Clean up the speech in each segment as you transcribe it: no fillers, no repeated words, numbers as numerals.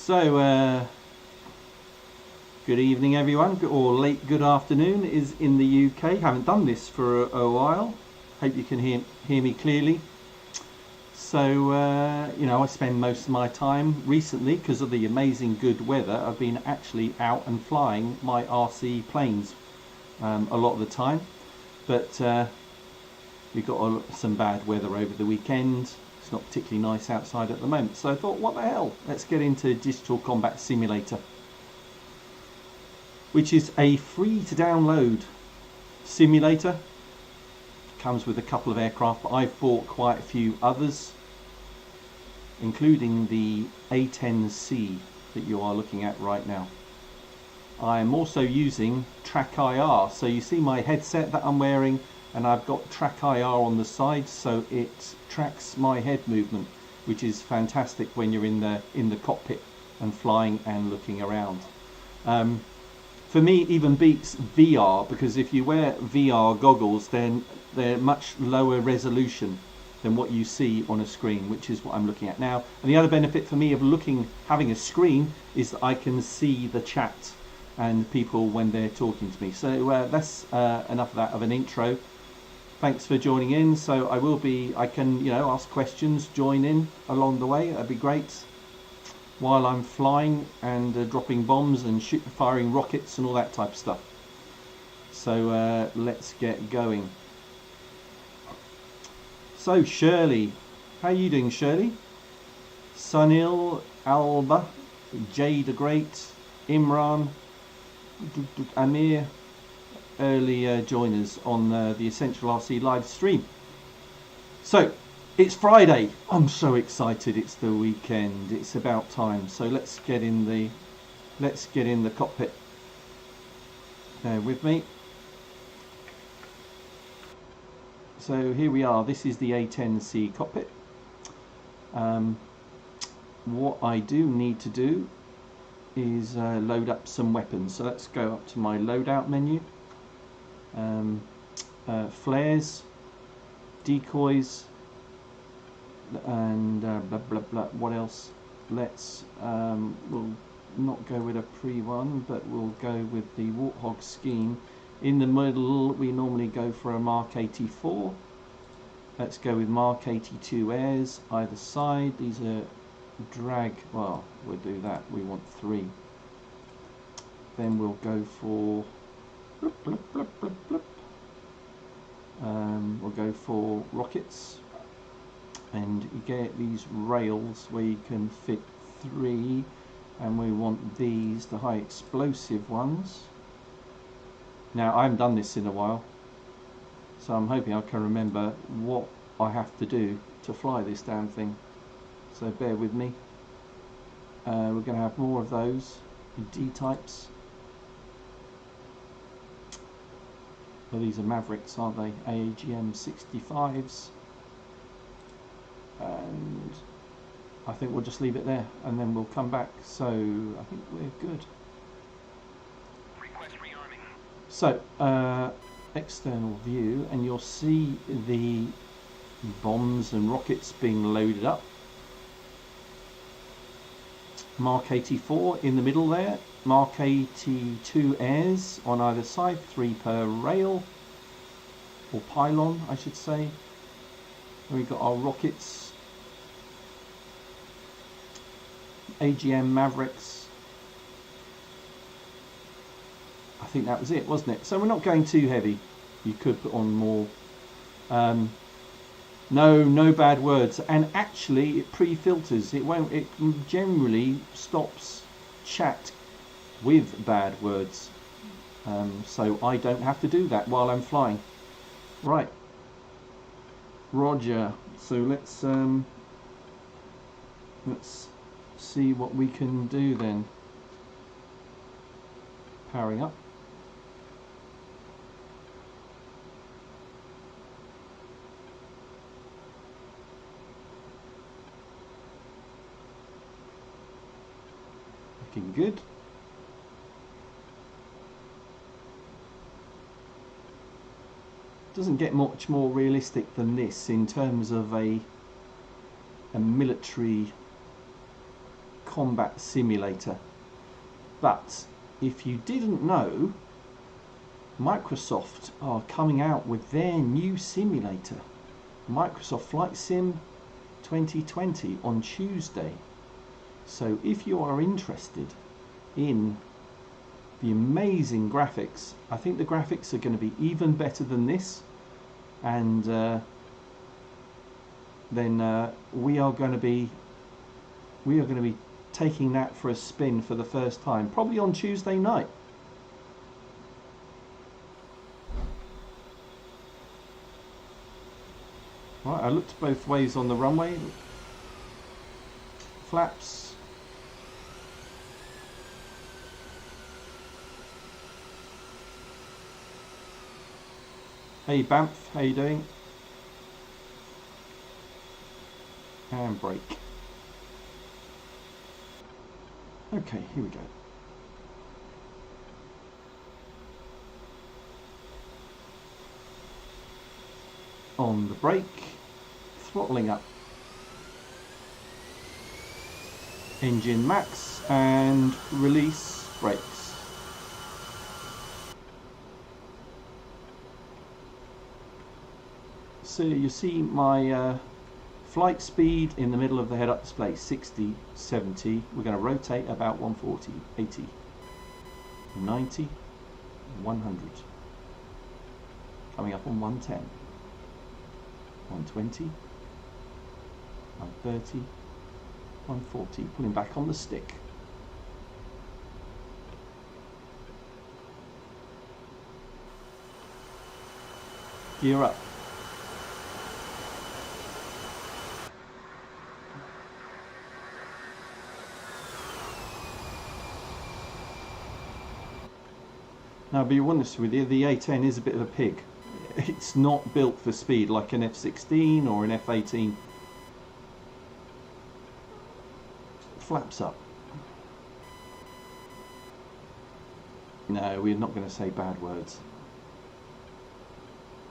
So, good evening everyone, or late good afternoon is in the UK. Haven't done this for a while. Hope you can hear me clearly. So, you know, I spend most of my time recently, because of the amazing good weather, I've been actually out and flying my RC planes a lot of the time. But we got some bad weather over the weekend. It's not particularly nice outside at the moment, so I thought, what the hell, let's get into Digital Combat Simulator, which is a free to download simulator. Comes with a couple of aircraft, but I've bought quite a few others, including the A-10C that you are looking at right now. I am also using TrackIR, so you see my headset that I'm wearing, and I've got TrackIR on the side, so it tracks my head movement, which is fantastic when you're in the cockpit and flying and looking around. For me, even beats VR, because if you wear VR goggles, then they're much lower resolution than what you see on a screen, which is what I'm looking at now. And the other benefit for me of having a screen is that I can see the chat and people when they're talking to me. So that's enough of that of an intro. Thanks for joining in. So I can, you know, ask questions, join in along the way. That'd be great. While I'm flying and dropping bombs and firing rockets and all that type of stuff. So let's get going. So Shirley, how are you doing, Shirley? Sunil, Alba, Jay the Great, Imran, Amir, early joiners on the Essential RC live stream. So it's Friday. I'm so excited. It's the weekend. It's about time. So let's get in the cockpit. Bear with me. So here we are. This is the A-10C cockpit. What I do need to do is load up some weapons. So let's go up to my loadout menu. Flares, decoys, and blah blah blah. What else? Let's we'll not go with a pre one, but we'll go with the Warthog scheme. In the middle we normally go for a Mark 84. Let's go with Mark 82 airs either side. These are drag, well, we'll do that, we want 3. Then we'll go for we'll go for rockets, and you get these rails where you can fit 3, and we want these, the high explosive ones. Now I haven't done this in a while, so I'm hoping I can remember what I have to do to fly this damn thing, so bear with me. We're going to have more of those D-types. Well, these are Mavericks, aren't they? AGM 65s. And I think we'll just leave it there and then we'll come back. So I think we're good. Request rearming. So external view, and you'll see the bombs and rockets being loaded up. Mark 84 in the middle there. Mark 82 airs on either side, 3 per rail, or pylon I should say. And we've got our rockets, AGM Mavericks. I think that was it, wasn't it? So we're not going too heavy. You could put on more. No bad words, and actually it pre-filters. It won't. It generally stops chat with bad words, so I don't have to do that while I'm flying. Right, Roger. So let's see what we can do then. Powering up. Looking good. Doesn't get much more realistic than this in terms of a military combat simulator. But if you didn't know, Microsoft are coming out with their new simulator, Microsoft Flight Sim 2020, on Tuesday. So if you are interested in the amazing graphics, I think the graphics are going to be even better than this, and then we are going to be taking that for a spin for the first time, probably on Tuesday night. Right, I looked both ways on the runway. Flaps. Hey Banff, how you doing? And brake. Okay, here we go. On the brake, throttling up. Engine max and release brakes. So you see my flight speed in the middle of the head-up display, 60, 70. We're going to rotate about 140, 80, 90, 100. Coming up on 110, 120, 130, 140. Pulling back on the stick. Gear up. Now, I'll be honest with you, the A10 is a bit of a pig. It's not built for speed like an F16 or an F18. Flaps up. No, we're not going to say bad words.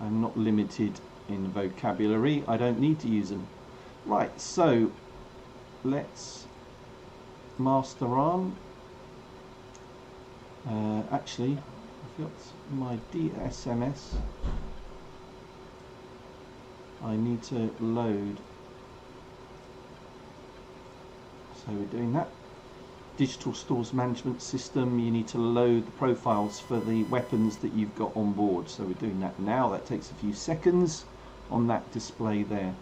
I'm not limited in vocabulary. I don't need to use them. Right, so let's master arm. Actually, I've got my DSMS. I need to load. So we're doing that. Digital Stores Management System, you need to load the profiles for the weapons that you've got on board. So we're doing that now. That takes a few seconds on that display there.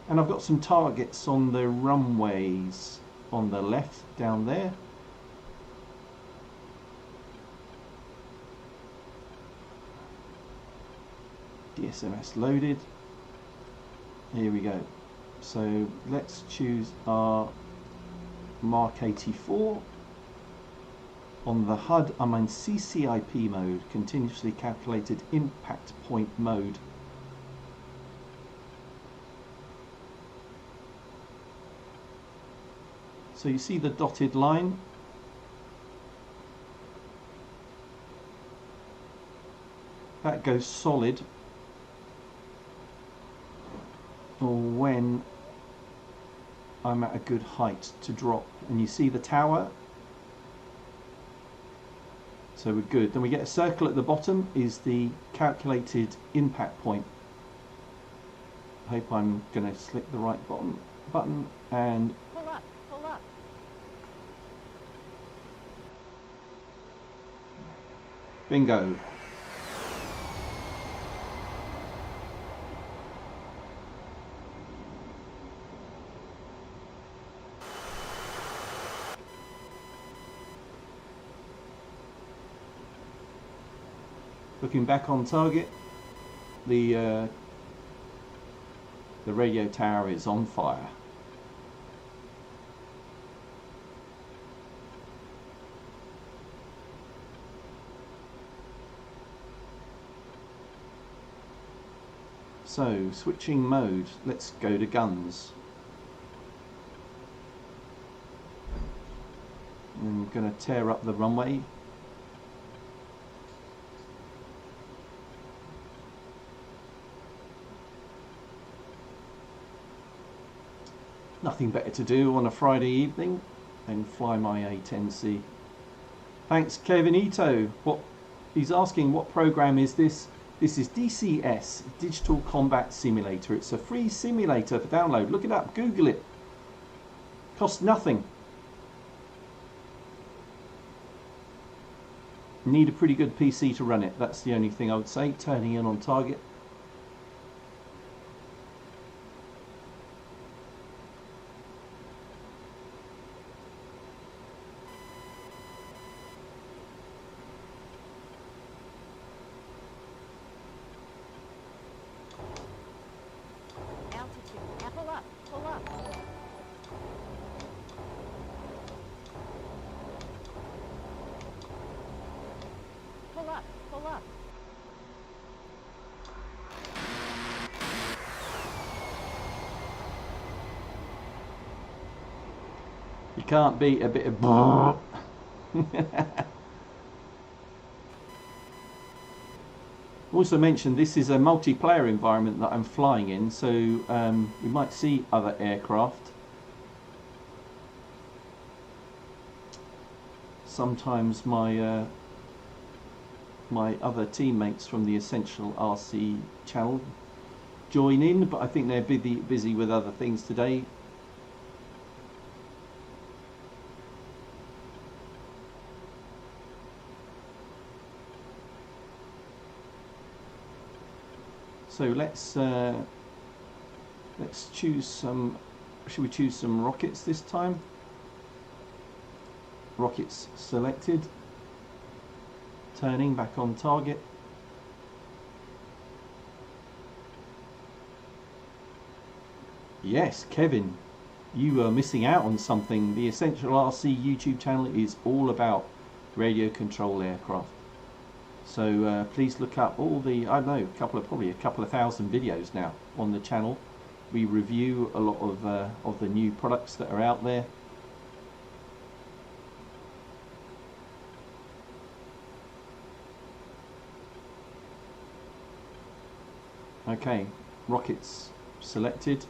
And I've got some targets on the runways on the left down there. DSMS loaded. Here we go. So let's choose our Mark 84. On the HUD, I'm in CCIP mode, continuously calculated impact point mode. So you see the dotted line. That goes solid when I'm at a good height to drop, and you see the tower, so we're good. Then we get a circle at the bottom, is the calculated impact point. I hope I'm going to select the right button and pull up, pull up. Bingo. Looking back on target, the radio tower is on fire. So, switching mode, let's go to guns. I'm going to tear up the runway. Nothing better to do on a Friday evening. and fly my A-10C. Thanks, Kevin Ito. What he's asking, what program is this? This is DCS, Digital Combat Simulator. It's a free simulator for download. Look it up, Google it. Costs nothing. Need a pretty good PC to run it. That's the only thing I would say. Turning in on target. You can't beat a bit of Also mentioned this is a multiplayer environment that I'm flying in, so we might see other aircraft. Sometimes my my other teammates from the Essential RC channel join in, but I think they're busy with other things today. So let's choose some. Should we choose some rockets this time? Rockets selected. Turning back on target. Yes, Kevin, you are missing out on something. The Essential RC YouTube channel is all about radio control aircraft. So please look up all the, I don't know, probably a couple of thousand videos now on the channel. We review a lot of the new products that are out there. Okay, rockets selected.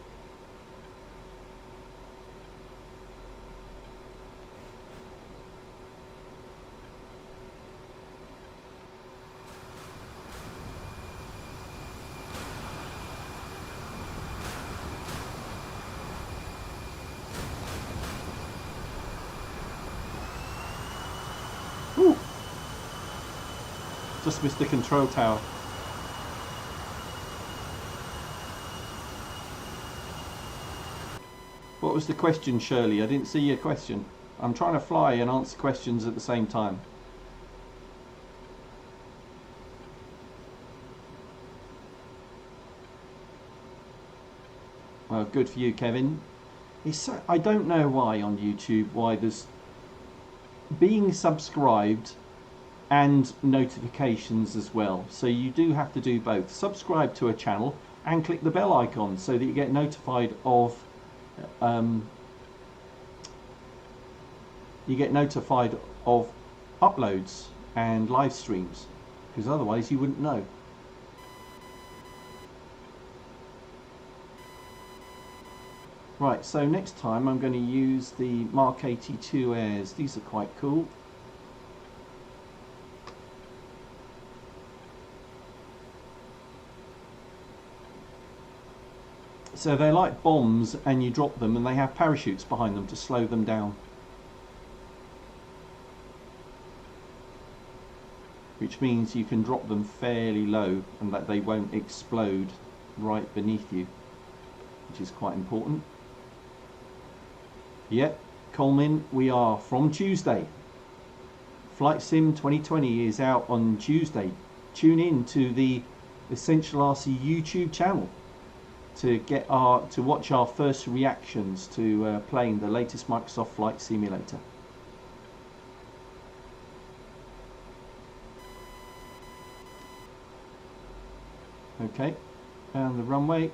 Ooh. Just missed the control tower. What was the question, Shirley? I didn't see your question. I'm trying to fly and answer questions at the same time. Well, good for you, Kevin. I don't know why on YouTube, why there's being subscribed and notifications as well. So you do have to do both. Subscribe to a channel and click the bell icon so that you get notified of uploads and live streams, because otherwise you wouldn't know. Right, so next time I'm going to use the Mark 82 Airs. These are quite cool. So they're like bombs, and you drop them and they have parachutes behind them to slow them down. Which means you can drop them fairly low and that they won't explode right beneath you, which is quite important. Yep, Coleman, we are from Tuesday. Flight Sim 2020 is out on Tuesday. Tune in to the Essential RC YouTube channel to watch our first reactions to playing the latest Microsoft Flight Simulator. Okay, and the runway.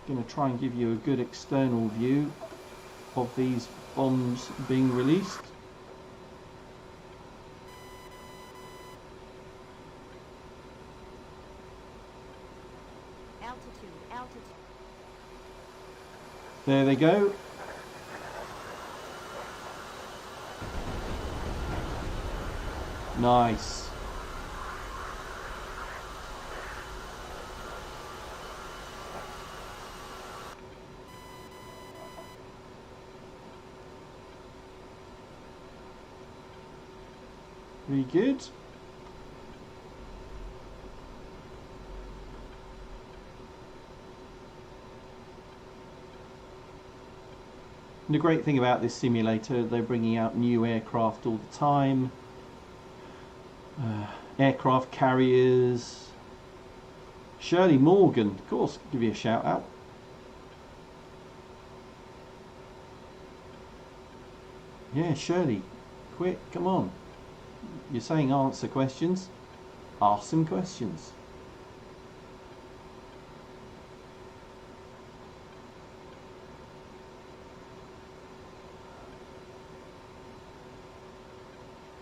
Going to try and give you a good external view of these bombs being released. Altitude. There they go. Nice. Very good. And the great thing about this simulator, they're bringing out new aircraft all the time. Aircraft carriers. Shirley Morgan, of course, give you a shout out. Yeah, Shirley, quick, come on. You're saying answer questions. Ask some questions.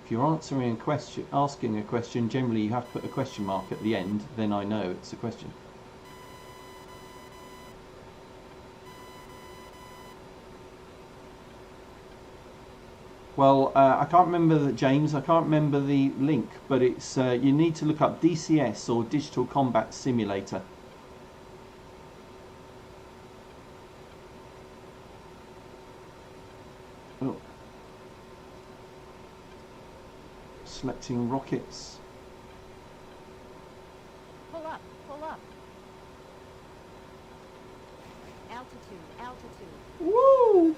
If you're answering a question, asking a question, generally you have to put a question mark at the end, then I know it's a question. Well, I can't remember James, I can't remember the link, but it's you need to look up DCS or Digital Combat Simulator. Oh. Selecting rockets. Pull up, pull up. Altitude, altitude. Woo!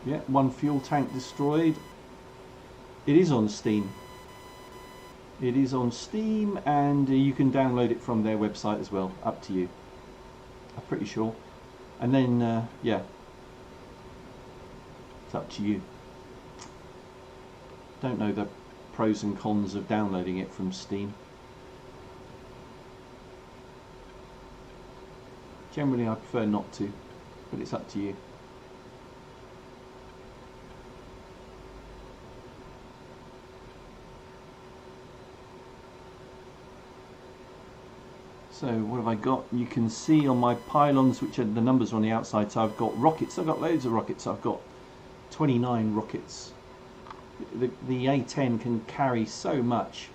Yeah, one fuel tank destroyed. It is on Steam. It is on Steam, and you can download it from their website as well. Up to you. I'm pretty sure. And then, yeah, it's up to you. Don't know the pros and cons of downloading it from Steam. Generally, I prefer not to, but it's up to you. So what have I got? You can see on my pylons, which are the numbers are on the outside, so I've got rockets. I've got loads of rockets. I've got 29 rockets. The A-10 can carry so much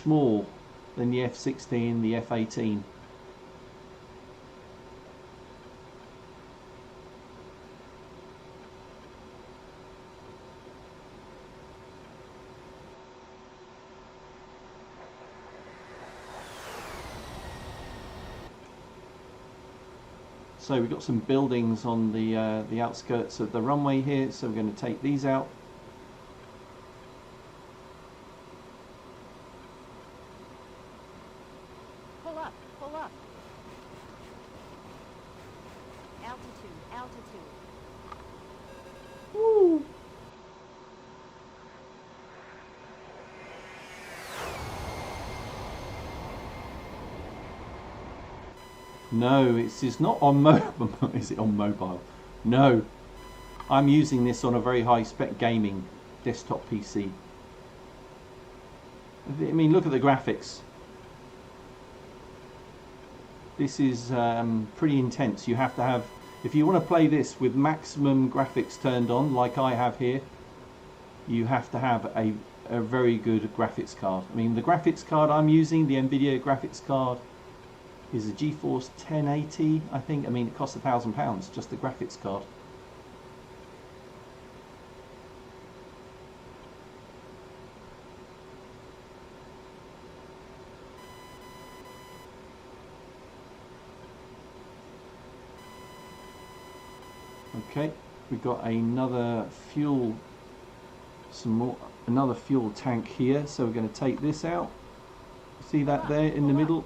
more than the F-16, the F-18. So we've got some buildings on the outskirts of the runway here, so we're going to take these out. Pull up, pull up. Altitude, altitude. Woo! No, it's not on mobile. Is it on mobile? No. I'm using this on a very high spec gaming desktop PC. I mean, look at the graphics. This is pretty intense. You have to have, if you want to play this with maximum graphics turned on, like I have here, you have to have a very good graphics card. I mean, the graphics card I'm using, the NVIDIA graphics card, is a GeForce 1080, I think. I mean, it costs £1,000, just the graphics card. Okay, we've got another fuel, another fuel tank here, so we're going to take this out. See that there in the middle?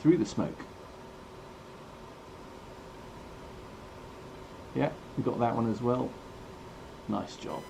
Through the smoke. Yeah, we got that one as well. Nice job.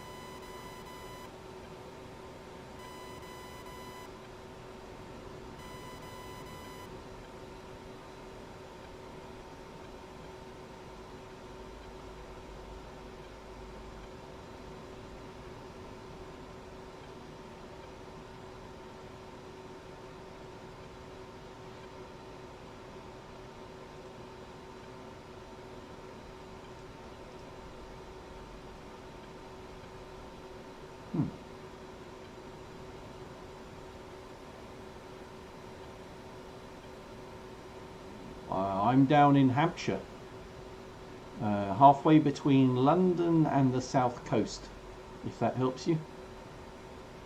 I'm down in Hampshire, halfway between London and the south coast, if that helps you.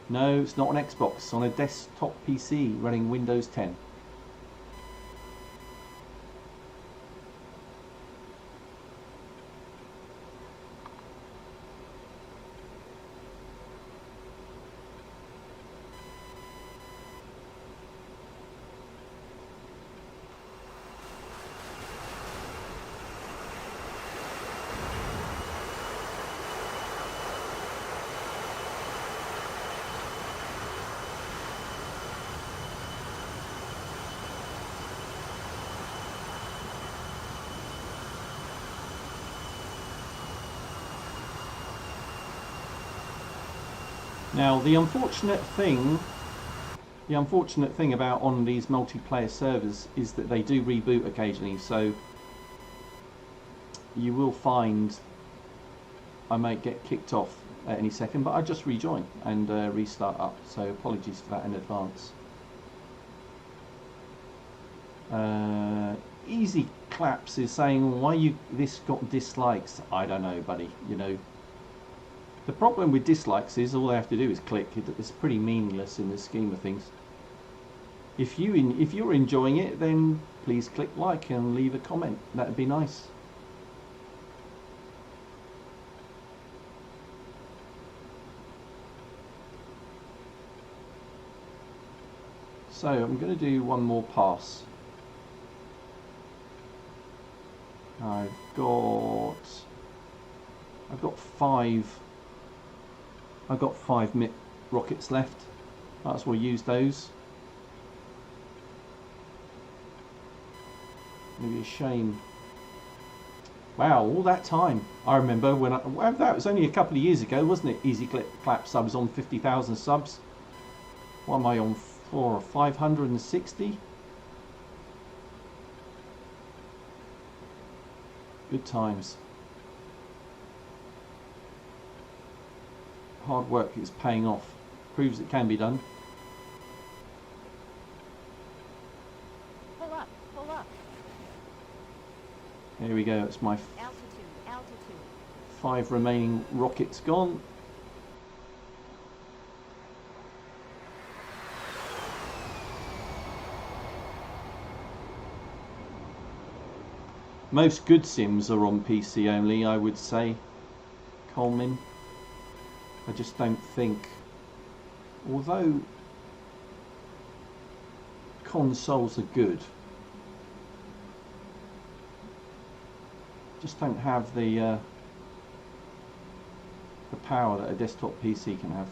No, it's not an Xbox, it's on a desktop PC running Windows 10. Now the unfortunate thing about on these multiplayer servers is that they do reboot occasionally, so you will find I might get kicked off at any second, but I just rejoin and restart up, so apologies for that in advance. Easy Claps is saying, why this got dislikes? I don't know, buddy, you know. The problem with dislikes is all they have to do is click. It's pretty meaningless in the scheme of things. If you're enjoying it, then please click like and leave a comment. That'd be nice. So I'm going to do one more pass. I've got 5 MIP rockets left. Might as well use those. Maybe a shame. Wow, all that time. I remember when that was only a couple of years ago, wasn't it? Easy Clap subs on 50,000 subs. What am I on for? 560? Good times. Hard work is paying off. Proves it can be done. Pull up, pull up. There we go. It's my Altitude. 5 remaining rockets gone. Most good sims are on PC only, I would say, Coleman. I just don't think, although consoles are good, just don't have the power that a desktop PC can have.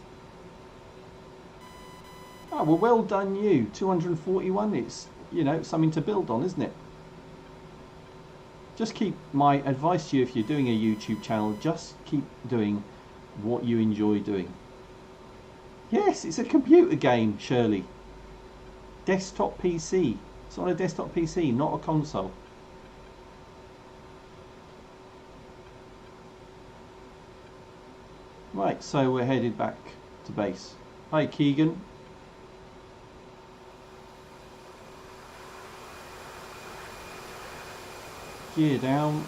Oh, well, well done you. 241, it's, you know, something to build on, isn't it? Just keep, my advice to you if you're doing a YouTube channel, just keep doing what you enjoy doing. Yes, it's a computer game, Shirley. Desktop PC. It's on a desktop PC, not a console. Right, so we're headed back to base. Hi, Keegan. Gear down.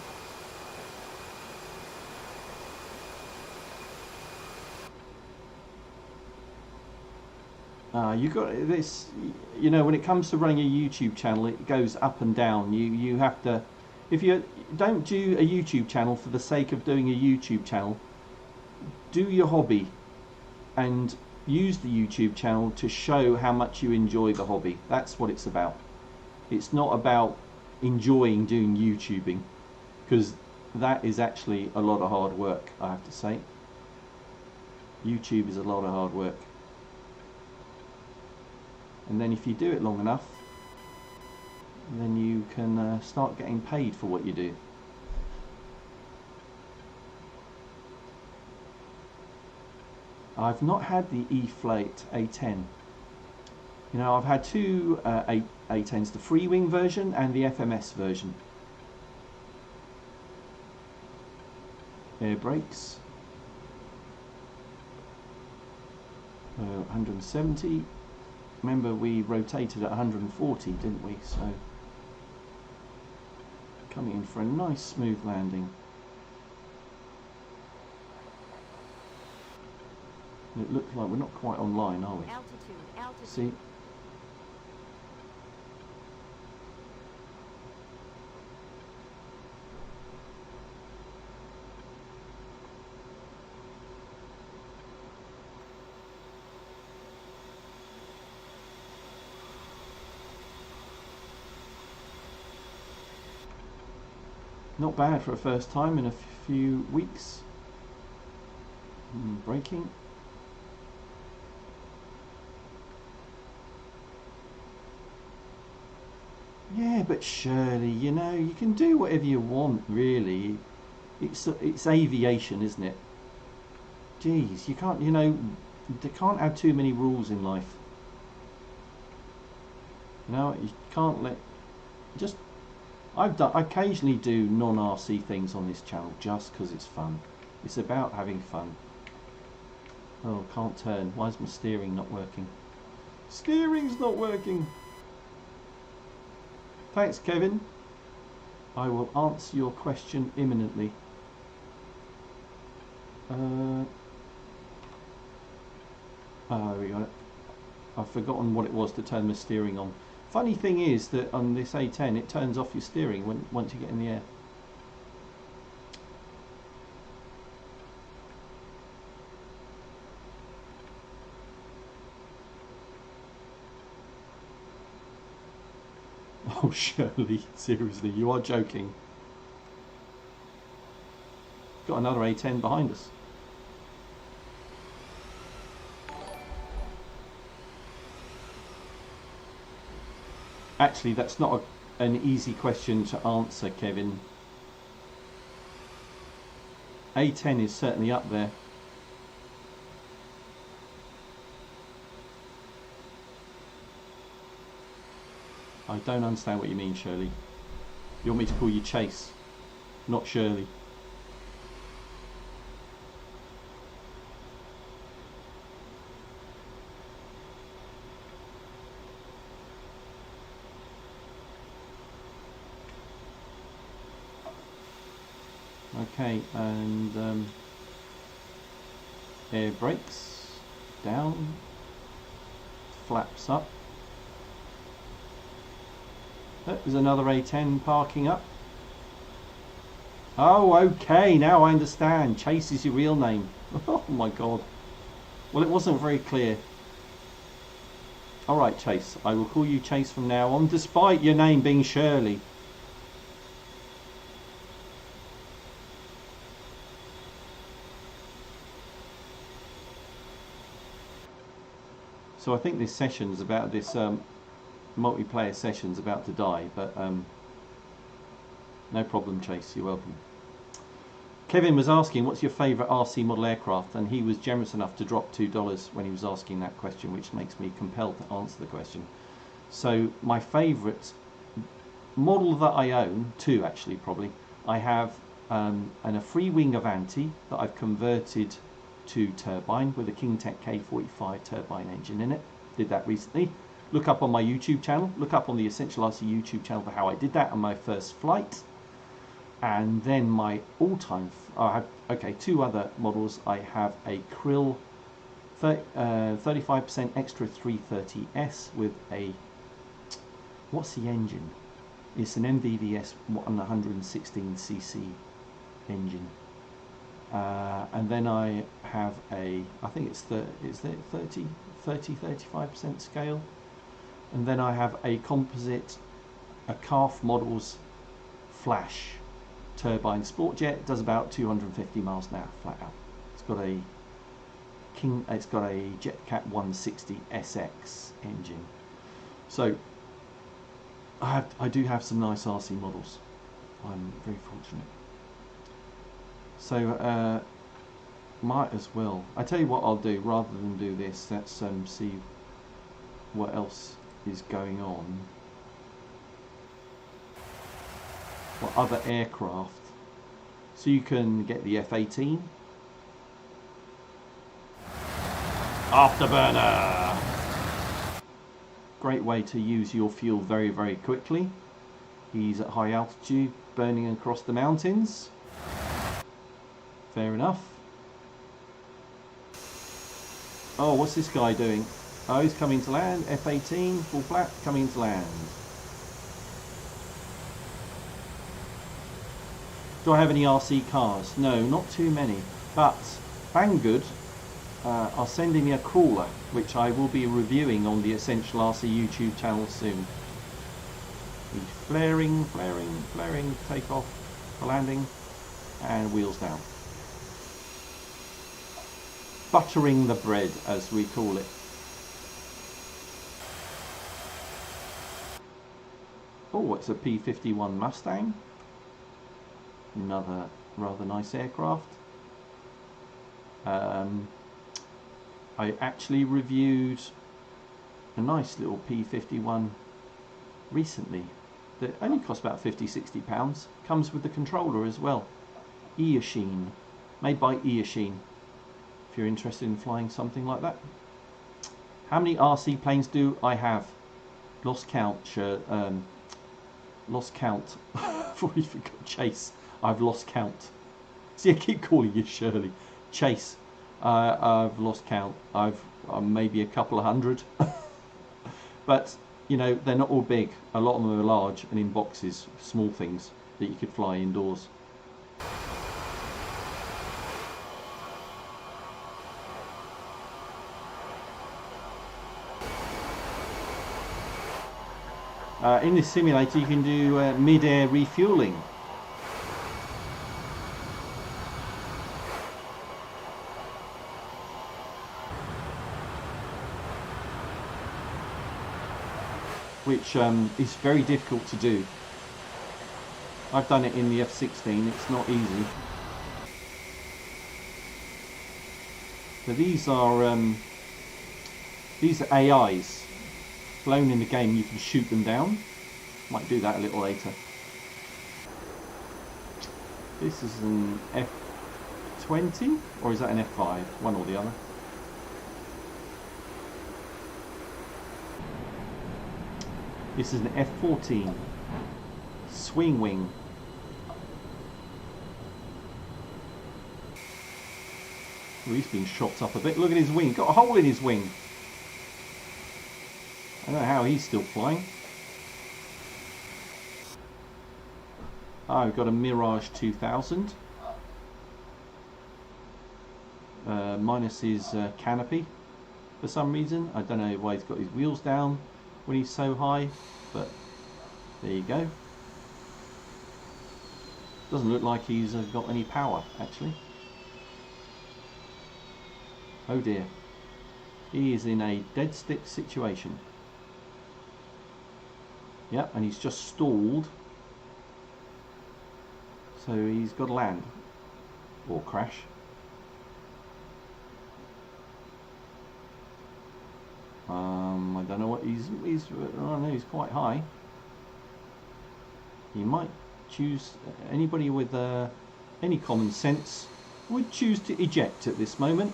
You got this, you know, when it comes to running a YouTube channel, it goes up and down. You have to, if you don't do a YouTube channel for the sake of doing a YouTube channel, do your hobby and use the YouTube channel to show how much you enjoy the hobby. That's what it's about. It's not about enjoying doing YouTubing, because that is actually a lot of hard work, I have to say. YouTube is a lot of hard work. And then if you do it long enough, then you can start getting paid for what you do. I've not had the E-Flate A10. You know, I've had two A10s, the free wing version and the FMS version. Air brakes. 170. Remember we rotated at 140, didn't we? So Coming in for a nice smooth landing. It looks like we're not quite online, are we? Altitude, altitude. See? Not bad for a first time in a few weeks. Braking. Yeah, but surely, you know, you can do whatever you want, really. It's aviation, isn't it? Geez, you can't, you know, they can't have too many rules in life. You know, you can't let just. I occasionally do non-RC things on this channel just because it's fun. It's about having fun. Oh, can't turn. Why is my steering not working? Steering's not working. Thanks, Kevin. I will answer your question imminently. Oh, we got it. I've forgotten what it was to turn the steering on. Funny thing is that on this A10 it turns off your steering once you get in the air. Oh, Shirley, seriously, you are joking. Got another A10 behind us. Actually, that's not an easy question to answer, Kevin. A10 is certainly up there. I don't understand what you mean, Shirley. You want me to call you Chase, not Shirley. Okay, and air brakes down, flaps up. Oh, there's another A10 parking up. Oh, okay, now I understand. Chase is your real name. Oh my god. Well, it wasn't very clear. Alright, Chase, I will call you Chase from now on, despite your name being Shirley. So I think this session's about this multiplayer session's about to die, but no problem, Chase, you're welcome. Kevin was asking what's your favourite RC model aircraft, and he was generous enough to drop $2 when he was asking that question, which makes me compelled to answer the question. So my favourite model that I own, two actually probably, I have a free wing Avanti that I've converted to turbine with a KingTech K45 turbine engine in it. Did that recently. Look up on my YouTube channel, look up on the Essential RC YouTube channel for how I did that on my first flight. And then my all-time, I have, okay, two other models. I have a Krill 35% extra 330S with a, what's the engine? It's an MVVS 116cc engine. And then I have a, I think it's the, is it 35% scale? And then I have a composite, a Calf Models Flash turbine sport jet. It does about 250 miles an hour flat out. It's got a it's got a JetCat 160 SX engine. So I do have some nice RC models. I'm very fortunate. So might as well. I tell you what I'll do, rather than do this, let's see what else is going on. What other aircraft? So you can get the F-18 afterburner. Great way to use your fuel very, very quickly. He's at high altitude, burning across the mountains. Fair enough. Oh, what's this guy doing? Oh, he's coming to land. F-18, full flat, coming to land. Do I have any RC cars? No, not too many. But Banggood are sending me a crawler, which I will be reviewing on the Essential RC YouTube channel soon. He's flaring, flaring, flaring, takeoff, for landing, and wheels down. Buttering the bread, as we call it. Oh, it's a P-51 Mustang. Another rather nice aircraft. I actually reviewed a nice little P-51 recently that only cost about £50–60. Comes with the controller as well. Eachine, made by Eachine. If you're interested in flying something like that. How many RC planes do I have? Lost count. Lost count. I've already forgot. Chase. I've lost count. See, I keep calling you Shirley. Chase. I've lost count. I've maybe a couple of hundred. But you know, they're not all big. A lot of them are large and in boxes, small things that you could fly indoors. In this simulator you can do mid-air refueling. Which is very difficult to do. I've done it in the F-16, it's not easy. So these are AIs. Flown in the game, you can shoot them down. Might do that a little later. This is an F-20, or is that an F-5? One or the other. This is an F-14 swing wing. Oh, he's been shot up a bit. Look at his wing. Got a hole in his wing. I don't know how he's still flying. Oh, we've got a Mirage 2000. Minus his canopy for some reason. I don't know why he's got his wheels down when he's so high, but there you go. Doesn't look like he's got any power, actually. Oh dear. He is in a dead stick situation. Yep, and he's just stalled. So he's got to land. Or crash. I don't know what I don't know, he's quite high. He might choose, anybody with any common sense would choose to eject at this moment.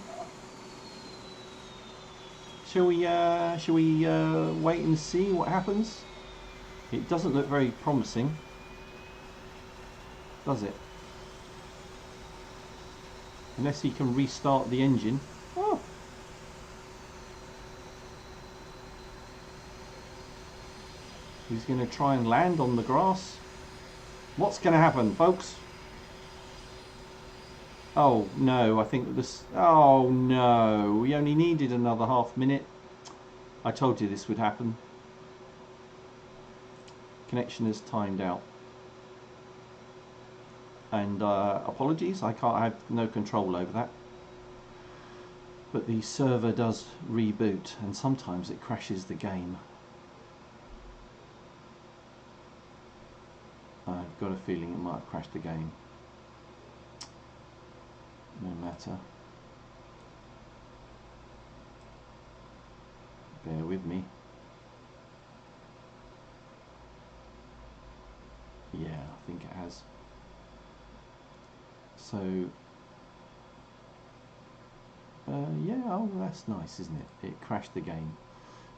Shall we wait and see what happens? It doesn't look very promising, does it? Unless he can restart the engine. Oh. He's going to try and land on the grass. What's going to happen, folks? Oh no, I think this... Oh no, we only needed another half minute. I told you this would happen. Connection is timed out. And apologies, I have no control over that. But the server does reboot and sometimes it crashes the game. I've got a feeling it might have crashed the game. No matter. Bear with me. Yeah, I think it has. So, yeah, oh, that's nice, isn't it? It crashed the game.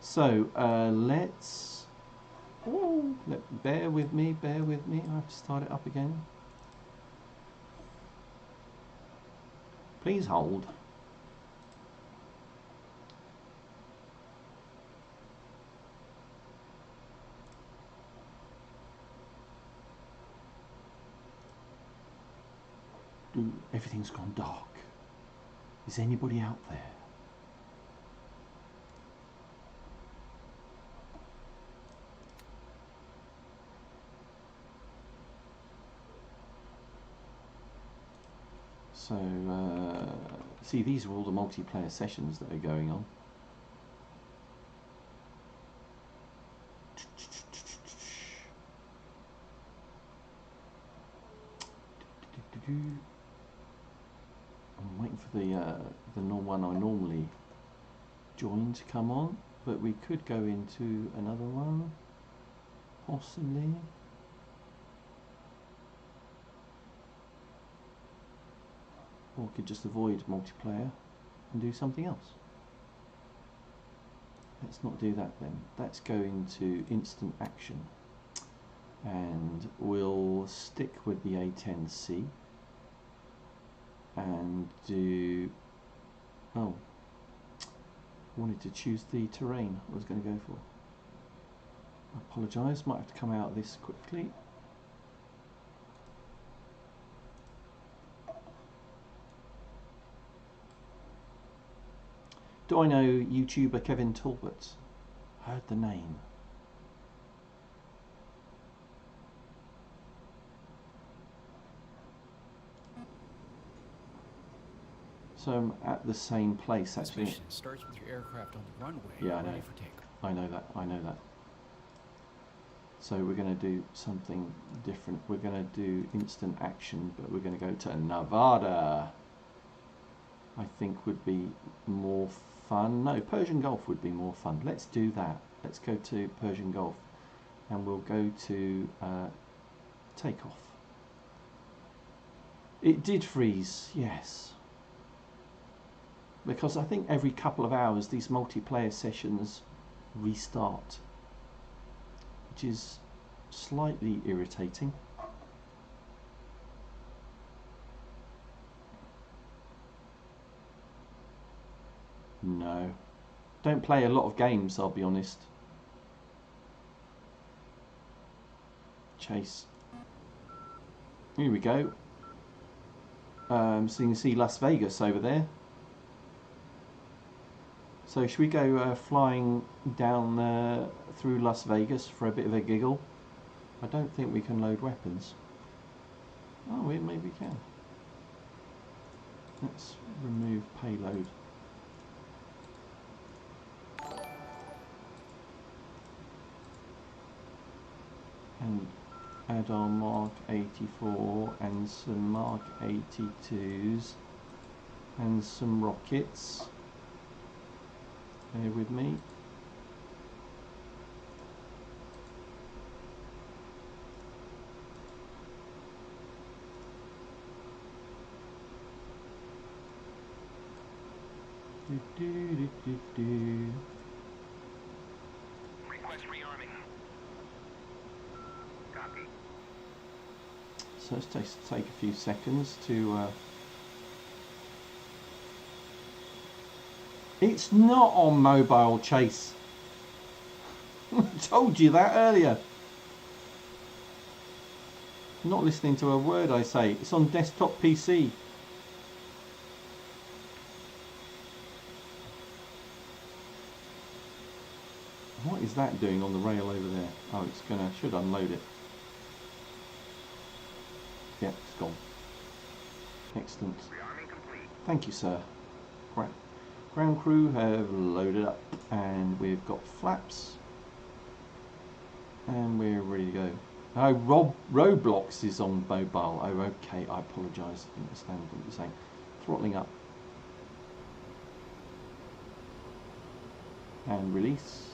So, let's Oh, bear with me, bear with me. I have to start it up again. Please hold. Everything's gone dark. Is anybody out there? So, see, these are all the multiplayer sessions that are going on. I'm waiting for the normal one I normally join to come on, but we could go into another one, possibly. Or we could just avoid multiplayer and do something else. Let's not do that then. Let's go into instant action. And we'll stick with the A-10C. And do... Oh. I wanted to choose the terrain I was going to go for. I apologise, might have to come out of this quickly. Do I know YouTuber Kevin Talbot? Heard the name. So I'm at the same place actually. Starts with your aircraft on the runway. Yeah, I know. Ready for takeoff. I know that. I know that. So we're going to do something different. We're going to do instant action, but we're going to go to Nevada. I think would be more fun. No, Persian Gulf would be more fun. Let's do that. Let's go to Persian Gulf, and we'll go to Takeoff. It did freeze, yes. Because I think every couple of hours these multiplayer sessions restart, which is slightly irritating. No, don't play a lot of games, I'll be honest. Chase. Here we go. So you can see Las Vegas over there. So should we go flying down through Las Vegas for a bit of a giggle? I don't think we can load weapons. Oh, maybe we can. Let's remove payload. And add our Mark 84 and some Mark 82s and some rockets. Bear with me. Request rearming. Copy. So let's take a few seconds to... It's not on mobile, Chase. I told you that earlier. You're not listening to a word I say. It's on desktop PC. What is that doing on the rail over there? Oh, it's gonna, should unload it. Yeah, it's gone. Excellent. Rearming complete. Thank you, sir. Right. Ground crew have loaded up and we've got flaps and we're ready to go. Oh, Roblox is on mobile. Oh, okay, I apologise. I didn't understand what you're saying. Throttling up and release.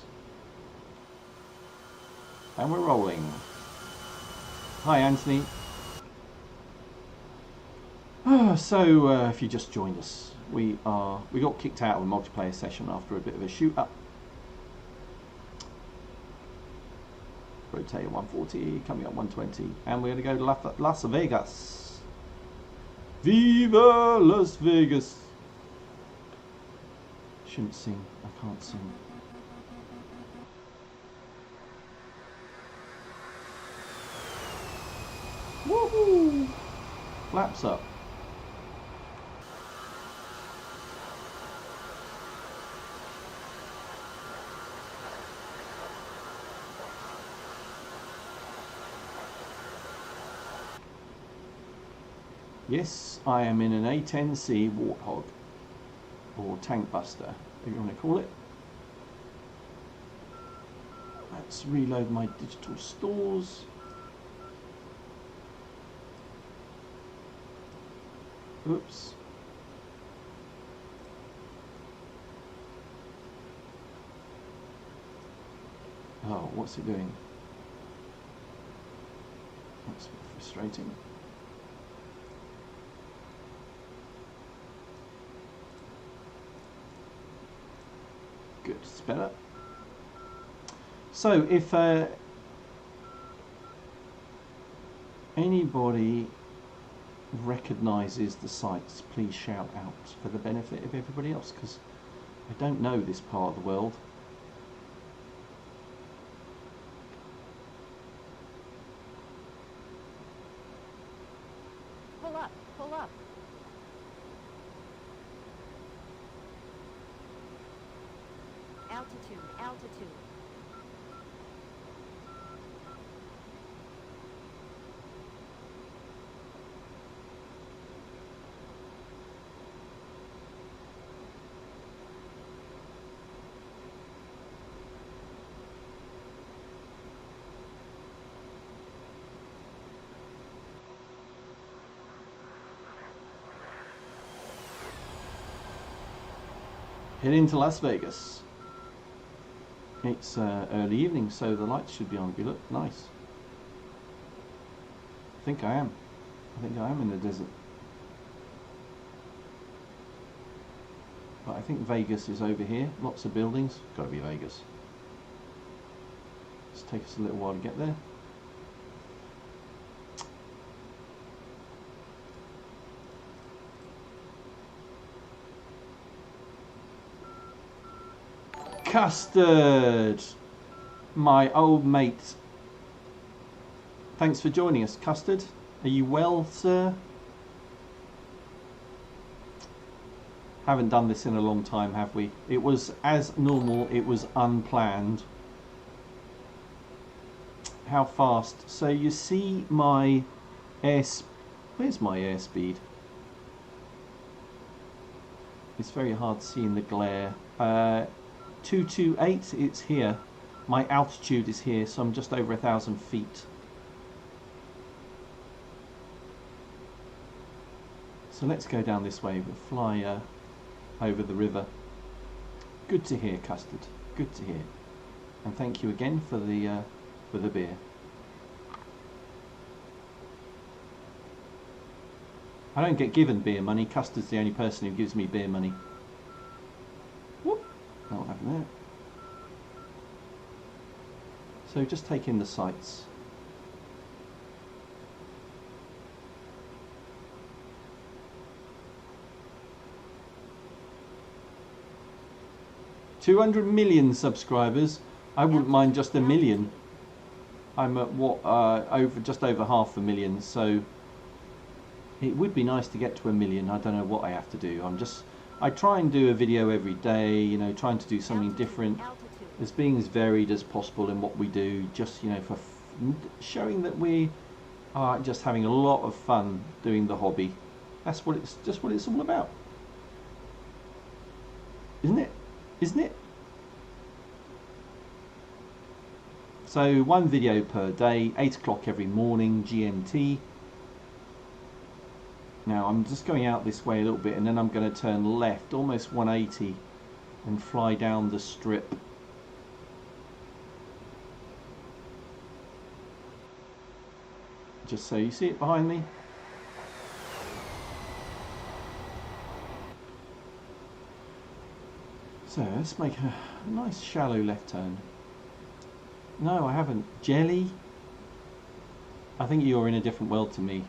And we're rolling. Hi, Anthony. So, if you just joined us, we got kicked out of a multiplayer session after a bit of a shoot up. rotate 140, coming up 120, and we're going to go to Las Vegas. Viva Las Vegas! Shouldn't sing, I can't sing. Woohoo! Flaps up. Yes, I am in an A-10C Warthog, or Tank Buster, if you want to call it. Let's reload my digital stores. Oops. Oh, what's it doing? That's frustrating. Good, it's better. So if anybody recognises the sites, please shout out for the benefit of everybody else, because I don't know this part of the world. Pull up, pull up. Altitude, altitude. Heading to Las Vegas. It's early evening, so the lights should be on. You look nice. I think I am. I think I am in the desert. But I think Vegas is over here. Lots of buildings. Got to be Vegas. It's take us a little while to get there. Custard, my old mate. Thanks for joining us, Custard. Are you well, sir? Haven't done this in a long time, have we? It was as normal, it was unplanned. How fast? So you see my where's my airspeed? It's very hard to see in the glare. 228, it's here. My altitude is here, so I'm just over 1,000 feet. So let's go down this way. We'll fly over the river. Good to hear, Custard. Good to hear. And thank you again for the beer. I don't get given beer money. Custard's the only person who gives me beer money. Whoop. What happened there? So just take in the sights. $200 million subscribers. I wouldn't mind just 1 million. I'm at what just over 500,000. So it would be nice to get to 1 million. I don't know what I have to do. I try and do a video every day, you know, trying to do something different, as being as varied as possible in what we do, just, you know, for showing that we are just having a lot of fun doing the hobby. That's what it's all about. Isn't it? Isn't it? So 1 video per day, 8 o'clock every morning, GMT. Now I'm just going out this way a little bit, and then I'm going to turn left, almost 180, and fly down the strip. Just so you see it behind me. So let's make a nice shallow left turn. No, I haven't. Jelly? I think you're in a different world to me.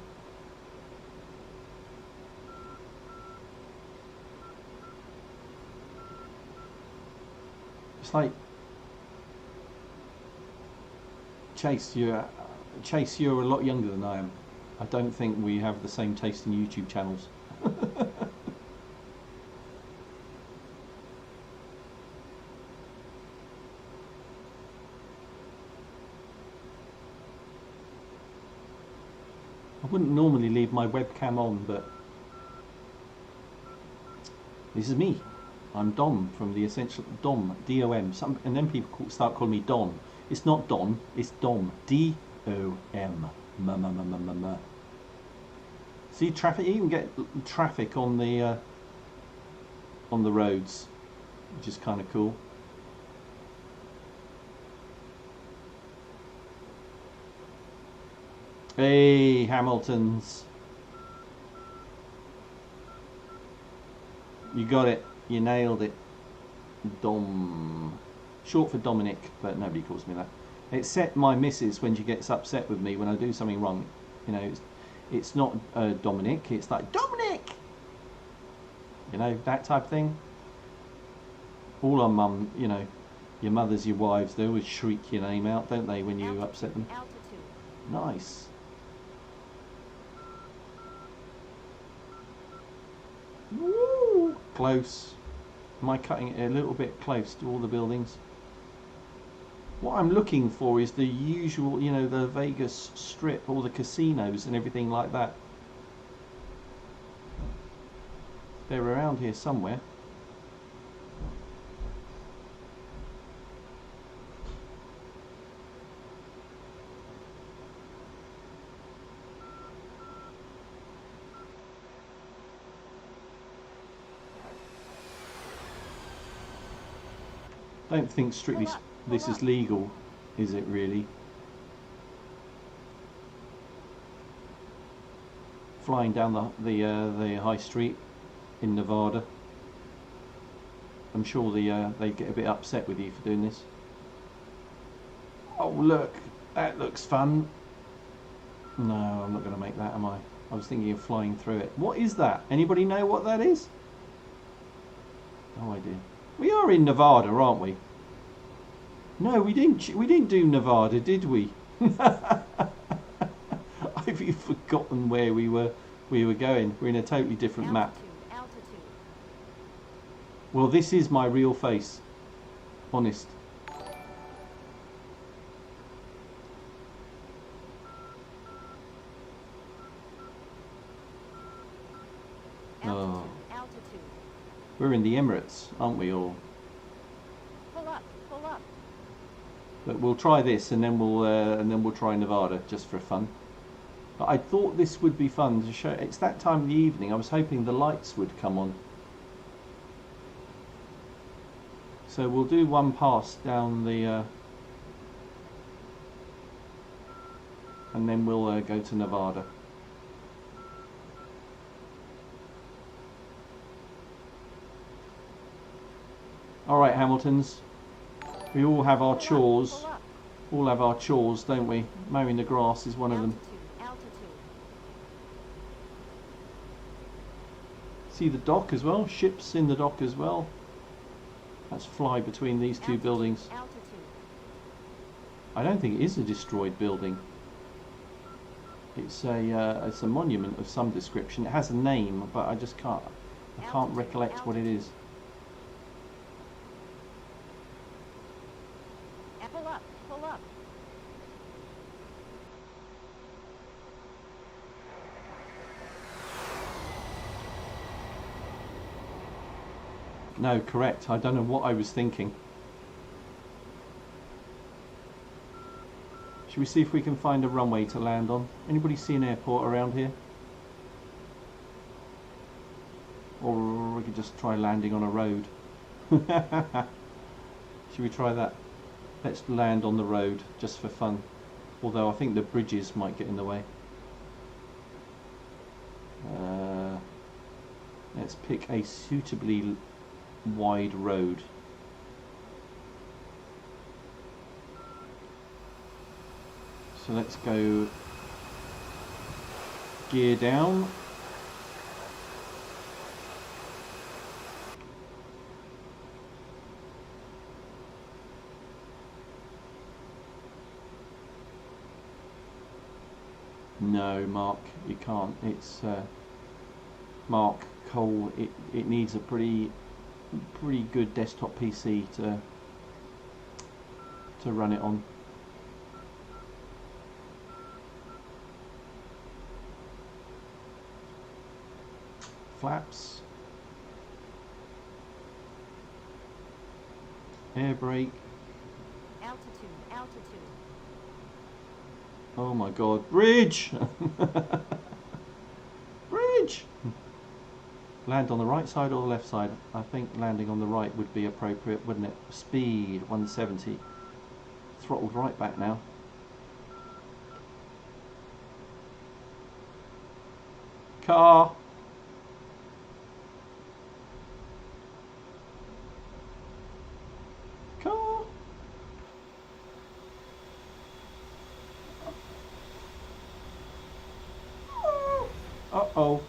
It's like Chase, you're a lot younger than I am. I don't think we have the same taste in YouTube channels. I wouldn't normally leave my webcam on, but this is me. I'm Dom from the Essential Dom, D-O-M. And then people start calling me Don. It's not Don, it's Dom, D-O-M. See traffic. You can get traffic on the roads, which is kind of cool. Hey, Hamiltons. You got it. You nailed it. Dom. Short for Dominic, but nobody calls me that. Except my missus when she gets upset with me when I do something wrong. You know, it's not Dominic, it's like, Dominic! You know, that type of thing. All our mum, you know, your mothers, your wives, they always shriek your name out, don't they, when you upset them? Altitude. Nice. Woo! Close. Am I cutting it a little bit close to all the buildings? What I'm looking for is the usual, you know, the Vegas Strip, all the casinos and everything like that. They're around here somewhere. Don't think strictly this is legal, is it really? Flying down the high street in Nevada. I'm sure they get a bit upset with you for doing this. Oh look, that looks fun. No, I'm not going to make that, am I? I was thinking of flying through it. What is that? Anybody know what that is? No idea. We are in Nevada, aren't we? No, we didn't do Nevada, did we? Have you forgotten where we were going? We're in a totally different map. Altitude. Well, this is my real face. Honest. Oh. Altitude. We're in the Emirates, aren't we all? Pull up. Pull up. But we'll try this, and then we'll try Nevada just for fun. But I thought this would be fun to show. It's that time of the evening. I was hoping the lights would come on. So we'll do one pass down the, and then we'll go to Nevada. All right, Hamiltons. We all have our chores. All have our chores, don't we? Mowing the grass is one of them. Altitude. See the dock as well? Ships in the dock as well. Let's fly between these two buildings. Altitude. I don't think it is a destroyed building. It's a monument of some description. It has a name, but I just can't recollect what it is. Pull up. Pull up. No, correct. I don't know what I was thinking. Should we see if we can find a runway to land on? Anybody see an airport around here? Or we could just try landing on a road. Should we try that? Let's land on the road just for fun. Although I think the bridges might get in the way. Let's pick a suitably wide road. So let's go gear down. No, Mark, you can't. It's Mark Cole. It needs a pretty good desktop PC to run it on. Flaps, air brake. Altitude, altitude. Oh my god, bridge! Bridge! Land on the right side or the left side? I think landing on the right would be appropriate, wouldn't it? Speed 170. Throttled right back now. Car! Car! Uh-oh.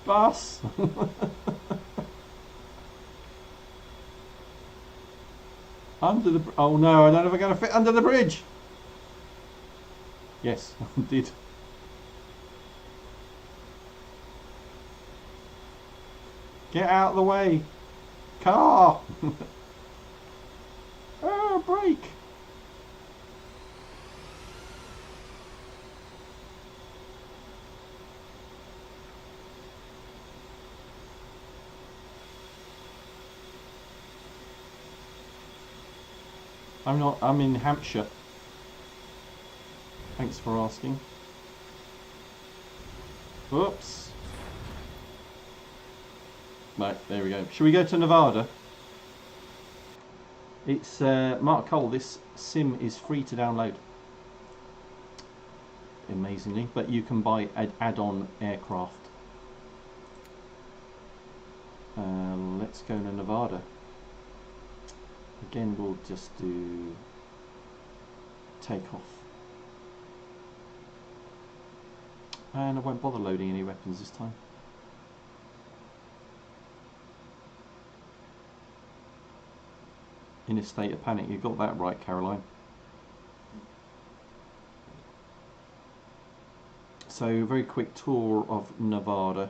Bus! Under the... Oh no, I don't know if I'm going to fit under the bridge! Yes, I did. Get out of the way! Car! Oh, brake! I'm in Hampshire. Thanks for asking. Whoops. Right, there we go. Shall we go to Nevada? It's Mark Cole. This sim is free to download. Amazingly, but you can buy add-on aircraft. Let's go to Nevada. Again, we'll just do Takeoff. And I won't bother loading any weapons this time. In a state of panic, you got that right, Caroline. So, very quick tour of Nevada,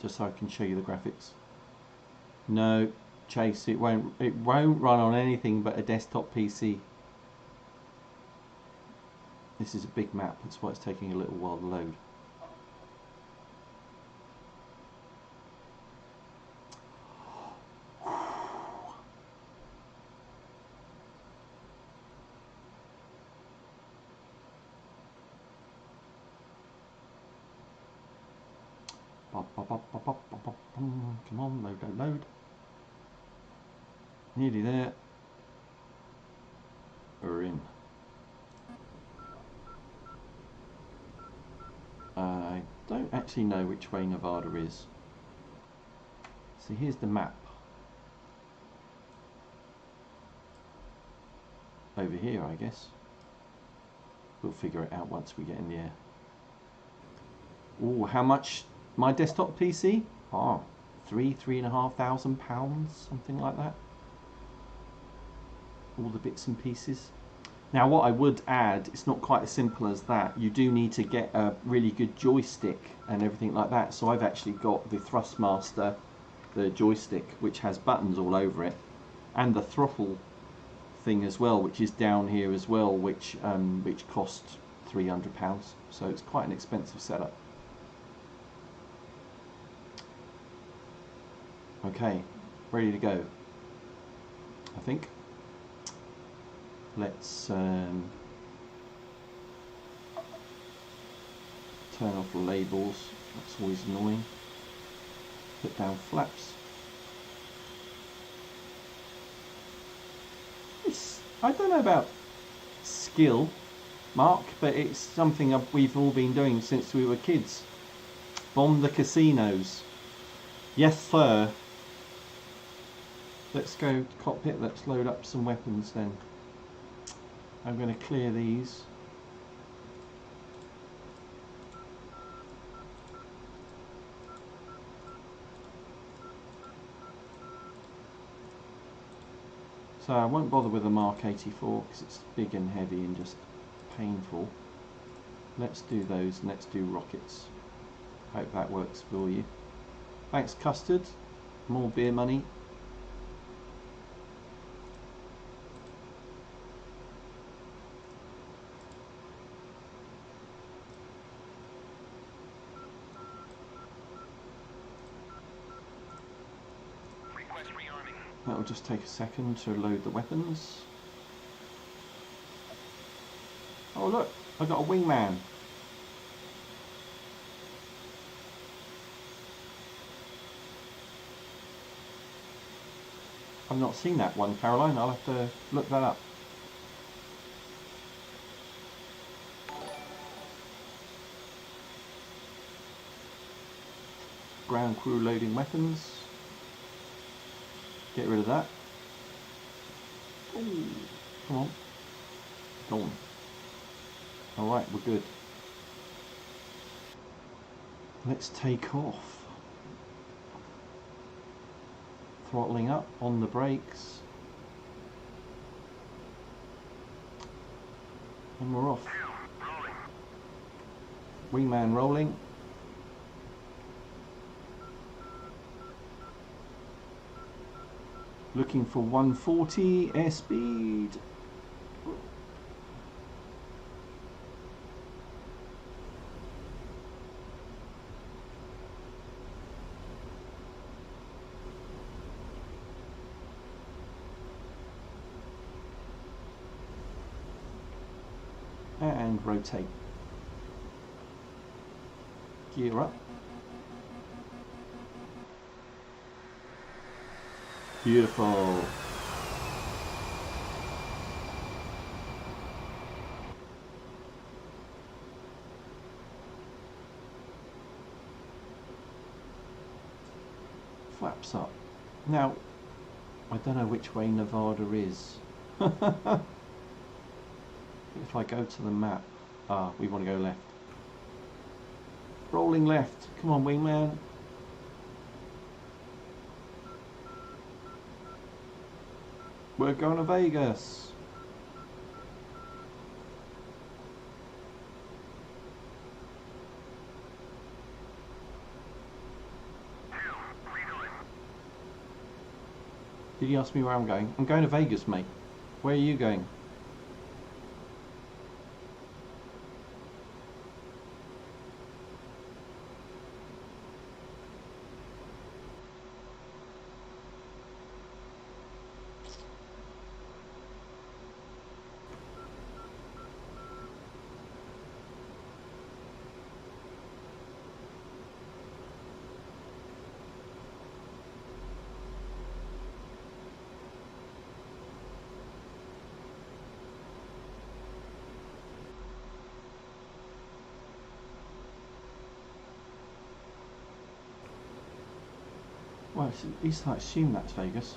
just so I can show you the graphics. No, Chase, it won't run on anything but a desktop PC. This is a big map, that's why it's taking a little while to load. Come on, load, load. Nearly there. We're in. I don't actually know which way Nevada is. So here's the map. Over here, I guess. We'll figure it out once we get in the air. Oh, how much? My desktop PC? Oh, £3,500, something like that. All the bits and pieces. Now, what I would add, it's not quite as simple as that. You do need to get a really good joystick and everything like that. So I've actually got the Thrustmaster, the joystick, which has buttons all over it, and the throttle thing as well, which is down here as well, which costs £300. So it's quite an expensive setup. Okay, ready to go, I think. Let's turn off the labels, that's always annoying. Put down flaps. I don't know about skill, Mark, but it's something we've all been doing since we were kids. Bomb the casinos. Yes, sir. Let's go to cockpit. Let's load up some weapons then. I'm going to clear these. So I won't bother with the Mark 84 because it's big and heavy and just painful. Let's do those and let's do rockets. Hope that works for you. Thanks, Custard. More beer money. Request rearming. That'll just take a second to load the weapons. Oh look, I got a wingman. I've not seen that one, Caroline. I'll have to look that up. Ground crew loading weapons. Get rid of that. Ooh, come on. Go on. Alright, we're good. Let's take off. Throttling up on the brakes. And we're off. Wingman rolling. Looking for 140 airspeed. And rotate. Gear up. Beautiful. Flaps up. Now, I don't know which way Nevada is. If I go to the map, we want to go left. Rolling left. Come on, wingman. We're going to Vegas. Did you ask me where I'm going? I'm going to Vegas, mate. Where are you going? Well, at least I assume that's Vegas.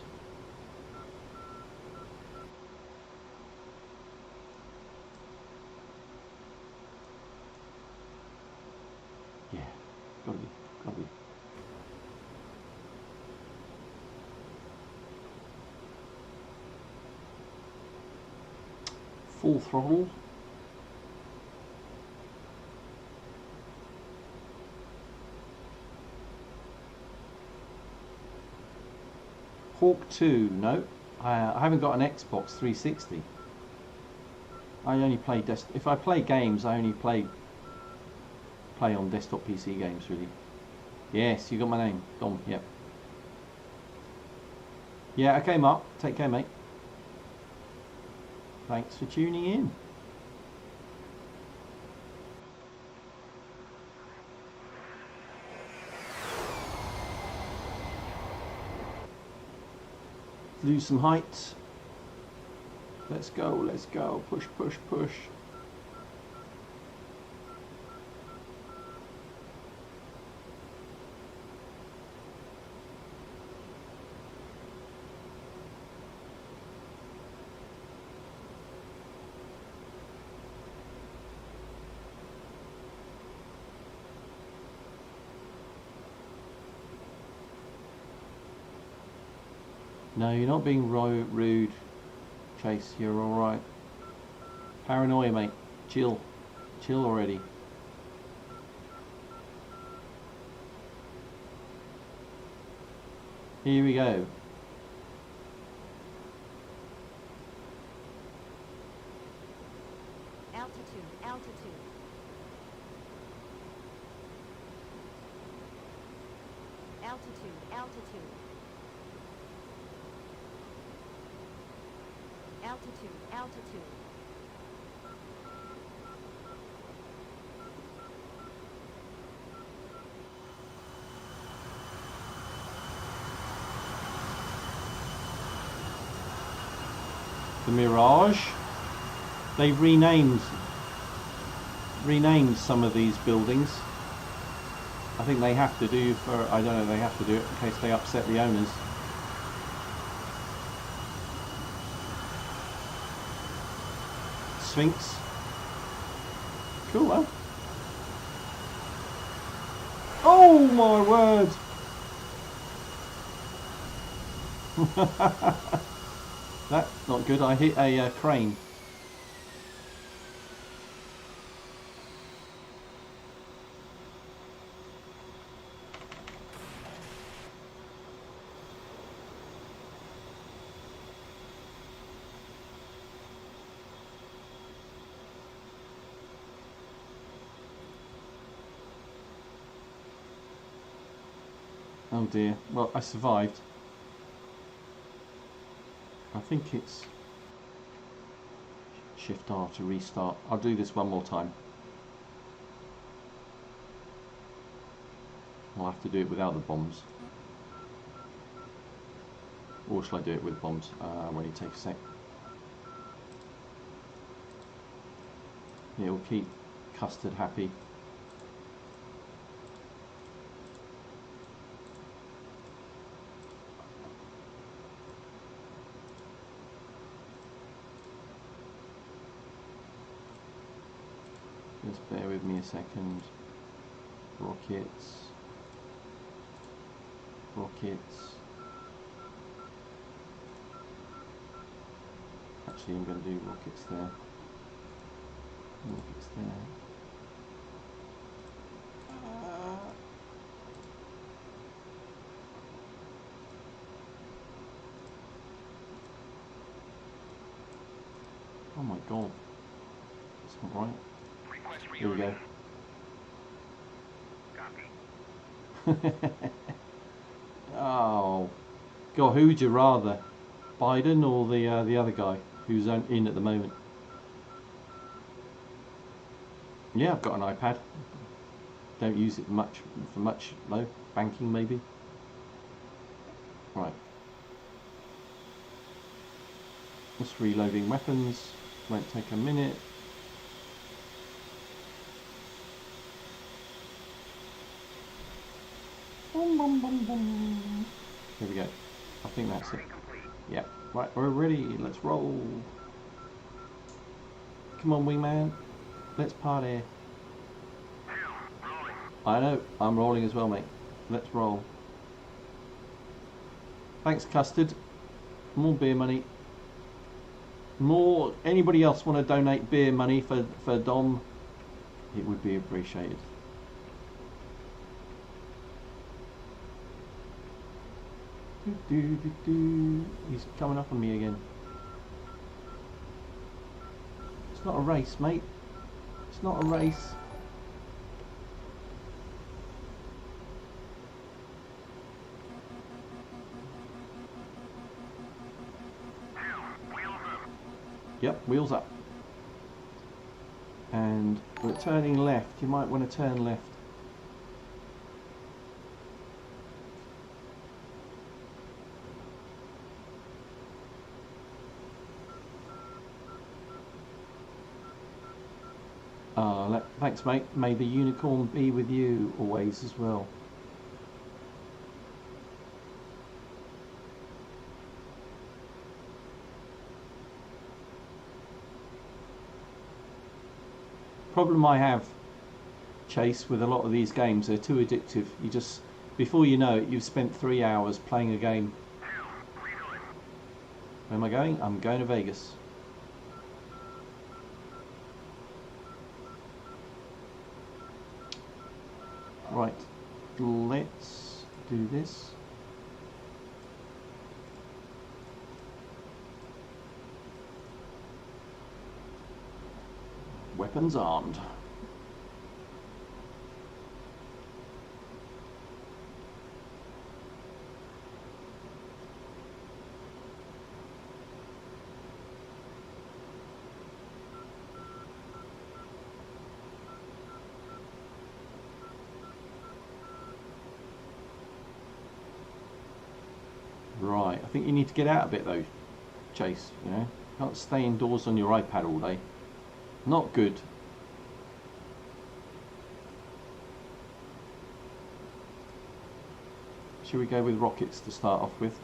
Yeah, gotta be, gotta be. Full throttle. Hawk 2, no. I haven't got an Xbox 360. I only play if I play games, I only play on desktop PC games, really. Yes, you got my name. Dom, yep. Yeah, okay, Mark. Take care, mate. Thanks for tuning in. Lose some height. Let's go, let's go. Push, push, push. No, you're not being rude, Chase. You're all right. Paranoia, mate. Chill. Chill already. Here we go. Altitude, altitude. Altitude, altitude. Altitude, altitude. The Mirage. They've renamed some of these buildings. I think they have to do for, I don't know, they have to do it in case they upset the owners. Sphinx. Cool, huh? Oh my word! That's not good. I hit a crane. Oh dear. Well, I survived. I think it's Shift R to restart. I'll do this one more time. I'll have to do it without the bombs. Or shall I do it with bombs? When you take a sec. It will keep Custard happy. Just bear with me a second. Rockets. Rockets. Actually, I'm going to do rockets there. Rockets there. Oh my god. That's not right. Here we go. Oh, God! Who would you rather, Biden or the other guy who's in at the moment? Yeah, I've got an iPad. Don't use it much for much. No banking, maybe. Right. Just reloading weapons. Won't take a minute. Here we go. I think that's it. Yeah. Right, we're ready. Let's roll. Come on, wingman. Let's party. I know. I'm rolling as well, mate. Let's roll. Thanks, Custard. More beer money. More. Anybody else want to donate beer money for Dom? It would be appreciated. He's coming up on me again. It's not a race, mate. It's not a race. Yep, wheels up. And we're turning left. You might want to turn left. Thanks, mate. May the unicorn be with you always as well. Problem I have, Chase, with a lot of these games, they're too addictive. You just, before you know it, you've spent 3 hours playing a game. Where am I going? I'm going to Vegas. Right, let's do this. Weapons armed. Right, I think you need to get out a bit though, Chase, you know. You can't stay indoors on your iPad all day. Not good. Should we go with rockets to start off with?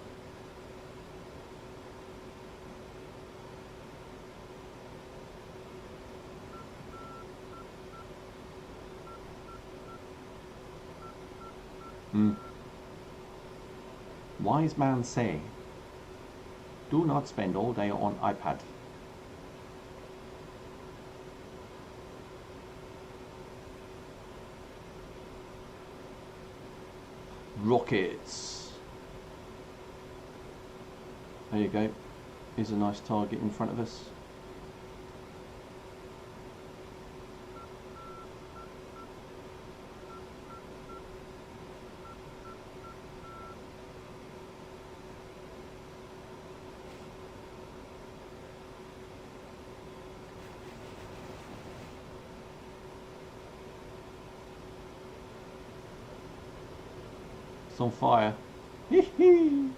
Wise man say, do not spend all day on iPad. Rockets. There you go. Here's a nice target in front of us. It's on fire. Hee-hee.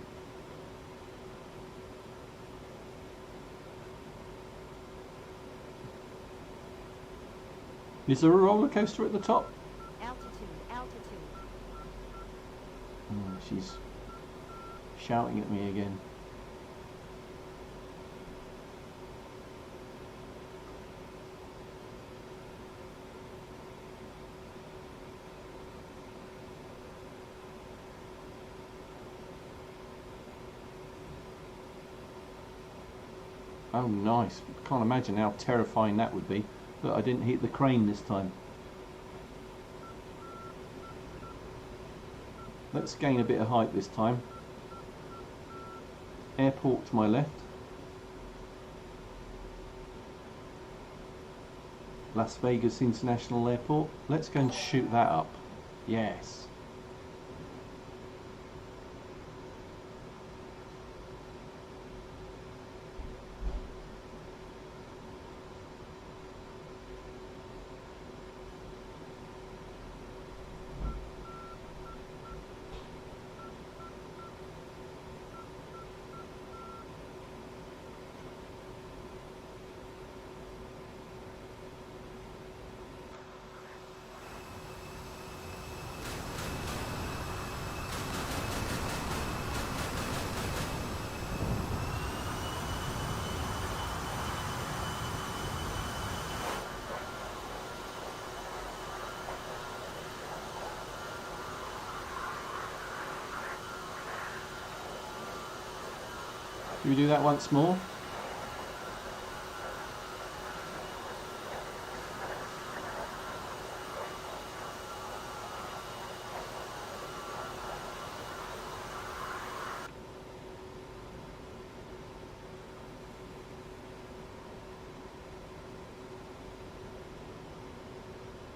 Is there a roller coaster at the top? Altitude, altitude. Oh, she's shouting at me again. Oh nice, can't imagine how terrifying that would be. But I didn't hit the crane this time. Let's gain a bit of height this time. Airport to my left. Las Vegas International Airport. Let's go and shoot that up. Yes. Should we do that once more?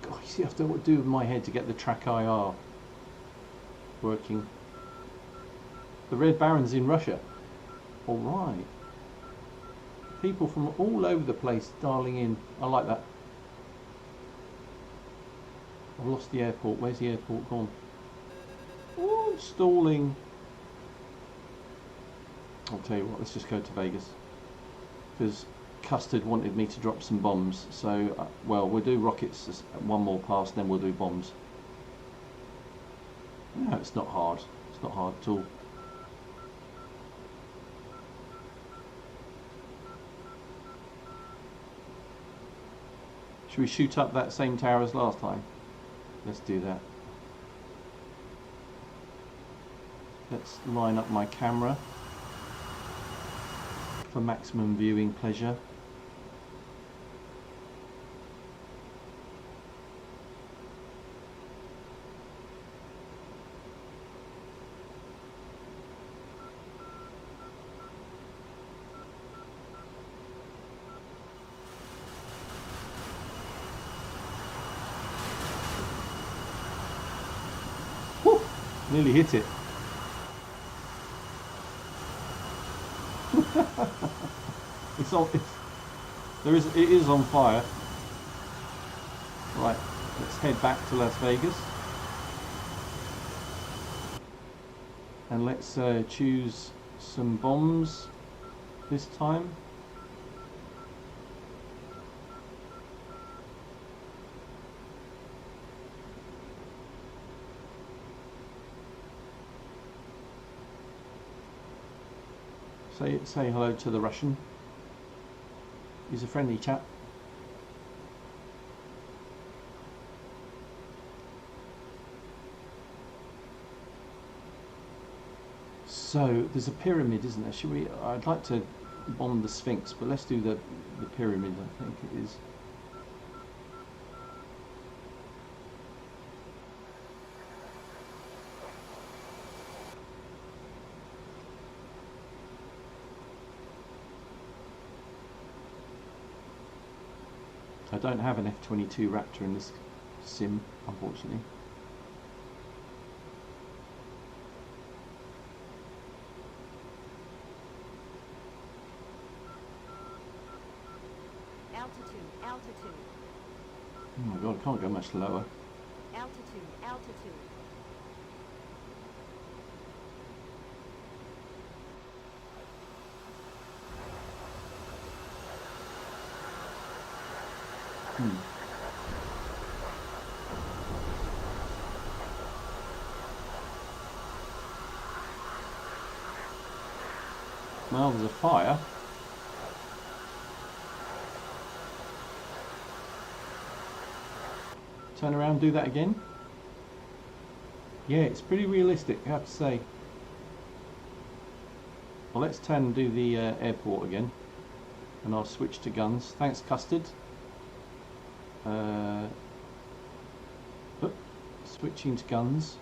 God, you see, I have to what to do with my head to get the track IR working. The Red Baron's in Russia. All right. People from all over the place dialing in. I like that. I've lost the airport. Where's the airport gone? Oh, stalling. I'll tell you what, let's just go to Vegas. Because Custard wanted me to drop some bombs. So, well, we'll do rockets one more pass, then we'll do bombs. No, it's not hard. It's not hard at all. Should we shoot up that same tower as last time? Let's do that. Let's line up my camera. for maximum viewing pleasure. Whew, nearly hit it. It is on fire. Right, let's head back to Las Vegas. And let's choose some bombs this time. Say hello to the Russian. He's a friendly chap. So there's a pyramid, isn't there? Should we? I'd like to bomb the Sphinx, but let's do the pyramid. I think it is. I don't have an F-22 Raptor in this sim, unfortunately. Altitude, altitude, Oh my god, I can't go much lower. altitude, altitude. Well, there's a fire. Turn around, do that again. Yeah, it's pretty realistic, I have to say. Well, let's turn and do the airport again. And I'll switch to guns. Thanks, Custard. Switching to guns.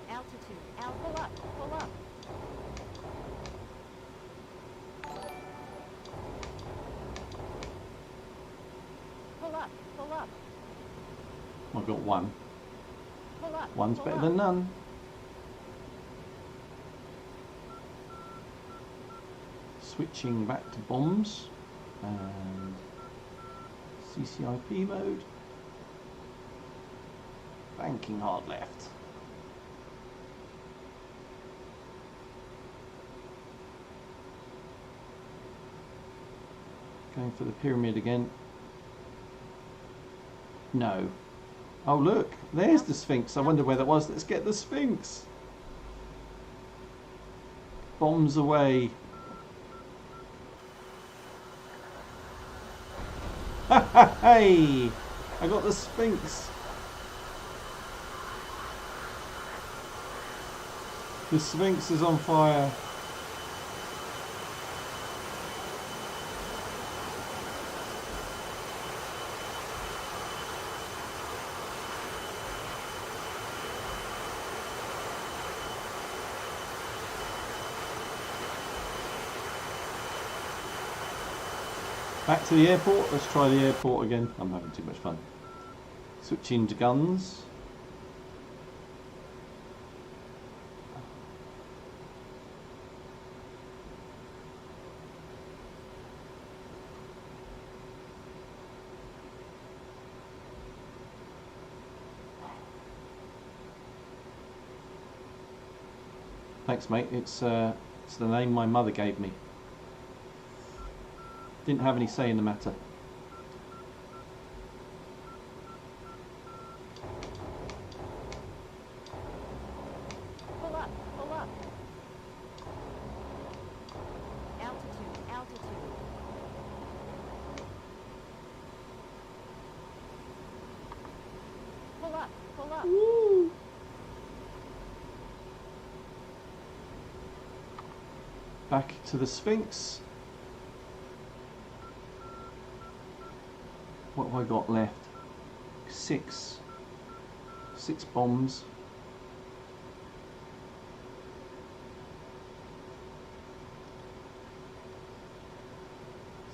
Altitude, pull up, pull up. Pull up, pull up, I've got one. pull up. One's pull better up. than none. Switching back to bombs and CCIP mode. Banking hard left. Going for the pyramid again. No. Oh look, there's the Sphinx. I wonder where that was. Let's get the Sphinx. Bombs away. Hey! I got the Sphinx. The Sphinx is on fire. Back to the airport. Let's try the airport again. I'm having too much fun. Switching to guns. Thanks, mate. It's the name my mother gave me. Didn't have any say in the matter. up. Woo. Back to the Sphinx. What have I got left? Six bombs.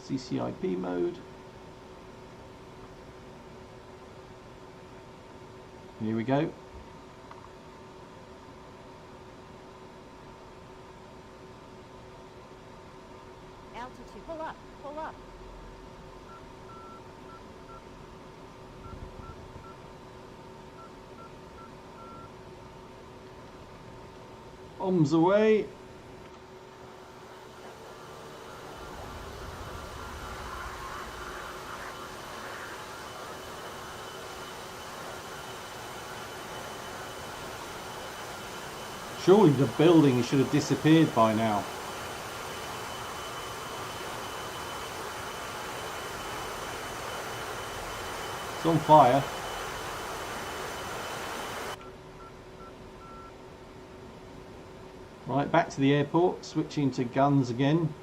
CCIP mode. Here we go. Altitude. Pull up. Pull up. Bombs away. Surely the building should have disappeared by now. It's on fire. Right, back to the airport, switching to guns again.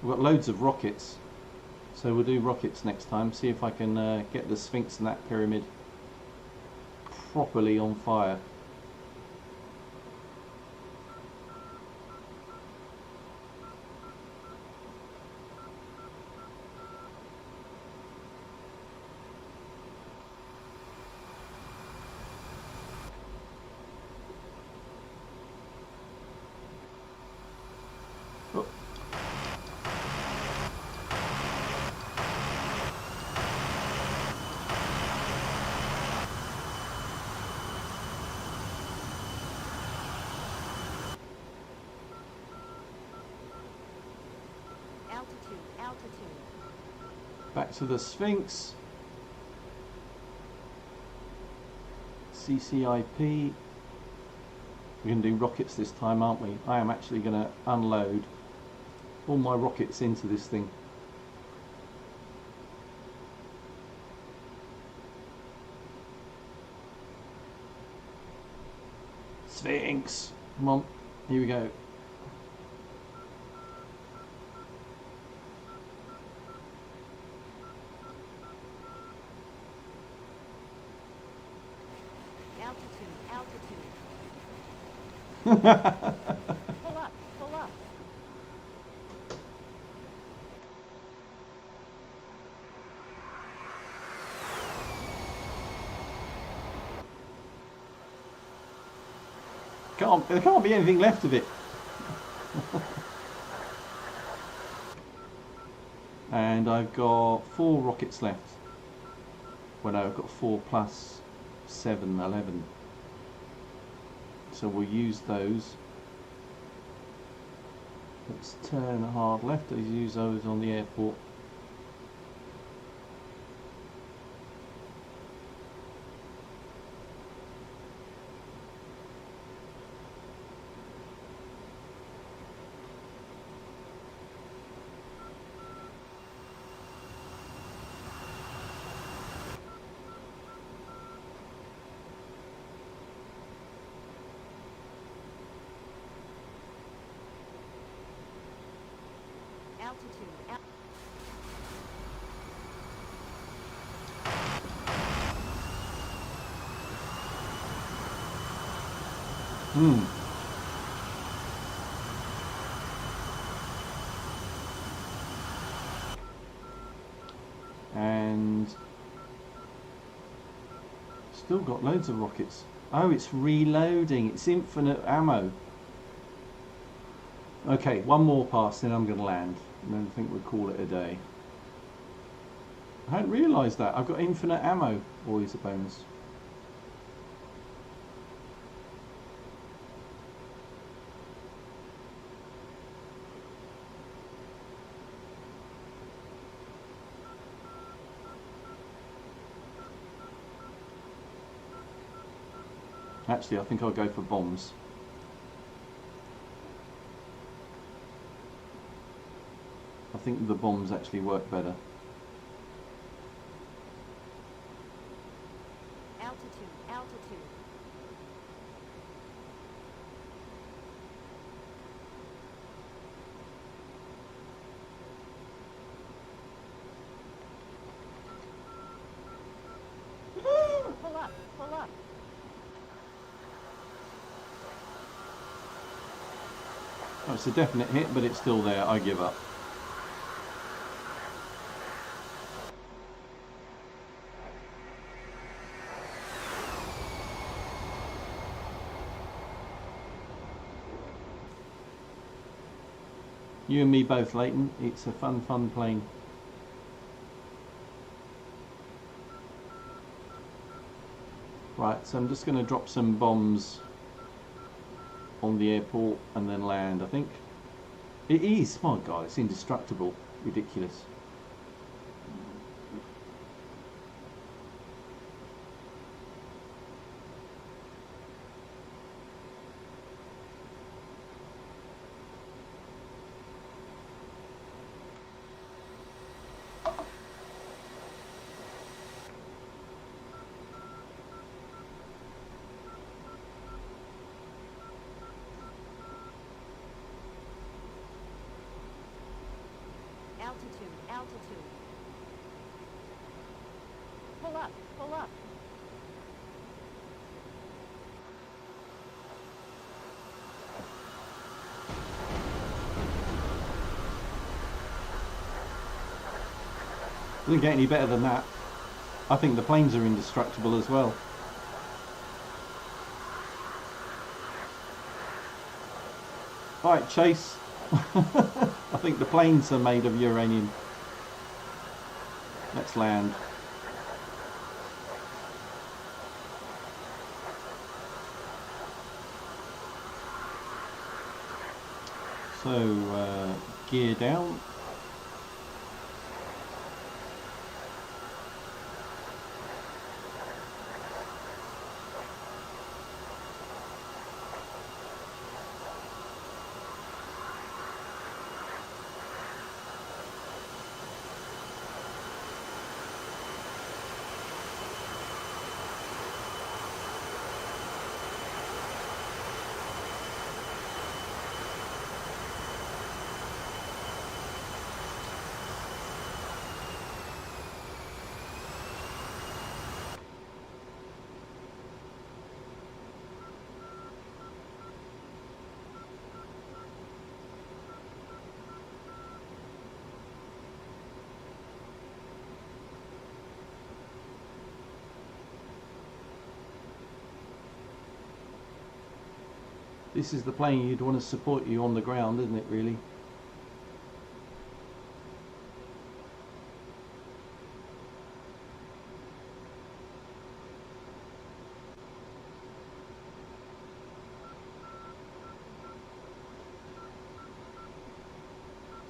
We've got loads of rockets, so we'll do rockets next time, see if I can get the Sphinx and that pyramid properly on fire. Oh. Altitude. Altitude. Back to the Sphinx. CCIP. We're going to do rockets this time, aren't we? I am actually going to unload all my rockets into this thing. Sphinx! Come on, here we go. Altitude. Altitude. Pull up. Pull up. There can't be anything left of it. And I've got 4 rockets left. Well, no, I've got 4 plus 7, 11. So we'll use those. Let's turn hard left. Let's use those on the airport. Altitude. And still got loads of rockets. Oh, it's reloading. It's infinite ammo. Okay, one more pass, then I'm going to land. And then I think we'll call it a day. I hadn't realised that. I've got infinite ammo. Always a bonus. Actually, I think I'll go for bombs. think the bombs actually work better. Altitude, altitude. Pull up, pull up. Oh, it's a definite hit, but it's still there. I give up. You and me both, Leighton. It's a fun plane. Right, so I'm just going to drop some bombs on the airport and then land, I think. It is, my God, it's indestructible. Ridiculous. Altitude, altitude. Pull up, pull up. Doesn't get any better than that. I think the planes are indestructible as well. Right, Chase. I think the planes are made of uranium. Let's land. So, gear down. This is the plane you'd want to support you on the ground, isn't it, really?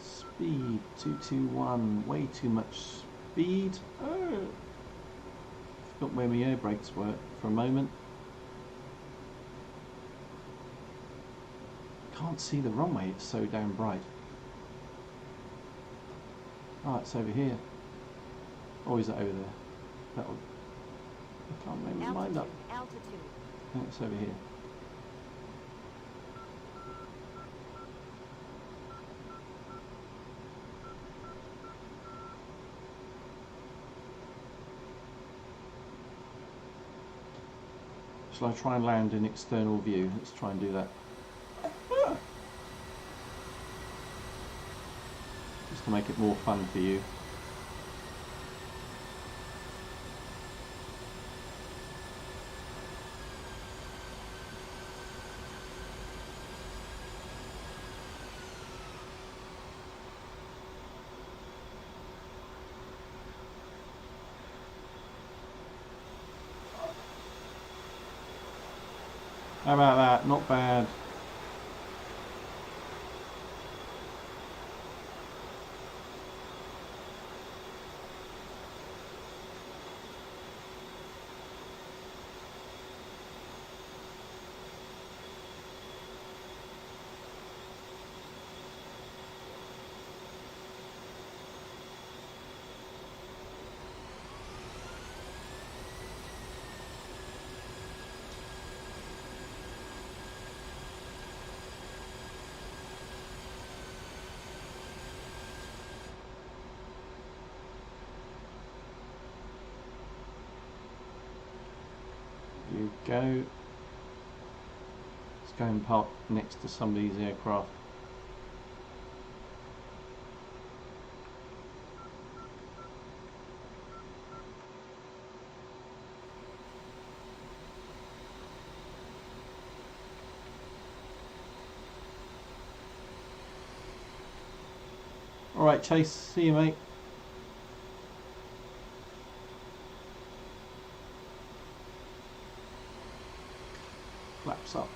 Speed 221, way too much speed. Oh, forgot where my air brakes were for a moment. Can't see the runway, it's so damn bright. Oh, it's over here. Or is it over there? That'll, I can't make my mind up. Altitude. No, it's over here. Shall I try and land in external view? Let's try and do that. Just to make it more fun for you. How about that? Not bad. go. Let's go and park next to some of these aircraft. Alright, Chase, see you, mate. Flaps up.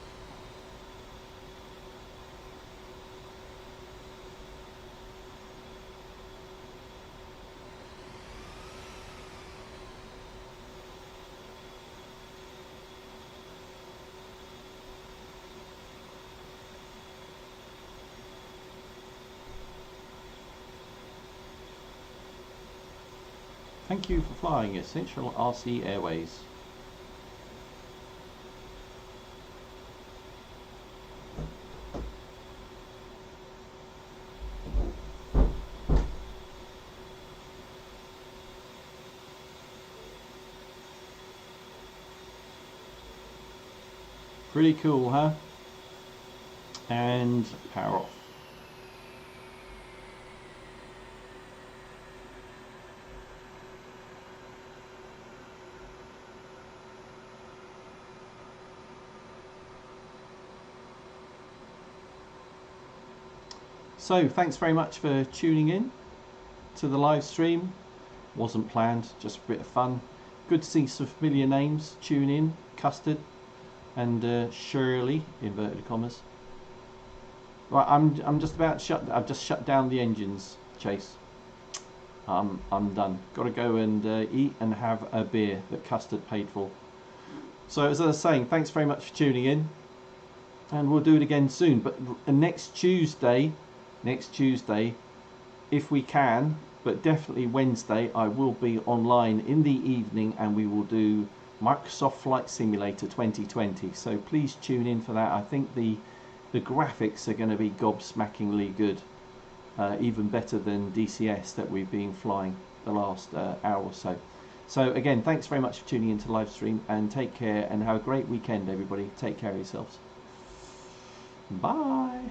Thank you for flying Essential RC Airways. Pretty cool, huh? And power off. So thanks very much for tuning in to the live stream. Wasn't planned, just a bit of fun. Good to see some familiar names tune in. Custard and Shirley, inverted commas. Right, I'm just about shut. I've just shut down the engines, Chase. I'm done. Got to go and eat and have a beer that Custard paid for. So as I was saying, thanks very much for tuning in, and we'll do it again soon. But next Tuesday, if we can, but definitely Wednesday, I will be online in the evening, and we will do Microsoft Flight Simulator 2020. So please tune in for that. I think the graphics are going to be gobsmackingly good, even better than DCS that we've been flying the last hour or so. So again, thanks very much for tuning into the live stream, and take care and have a great weekend, everybody. Take care of yourselves. Bye.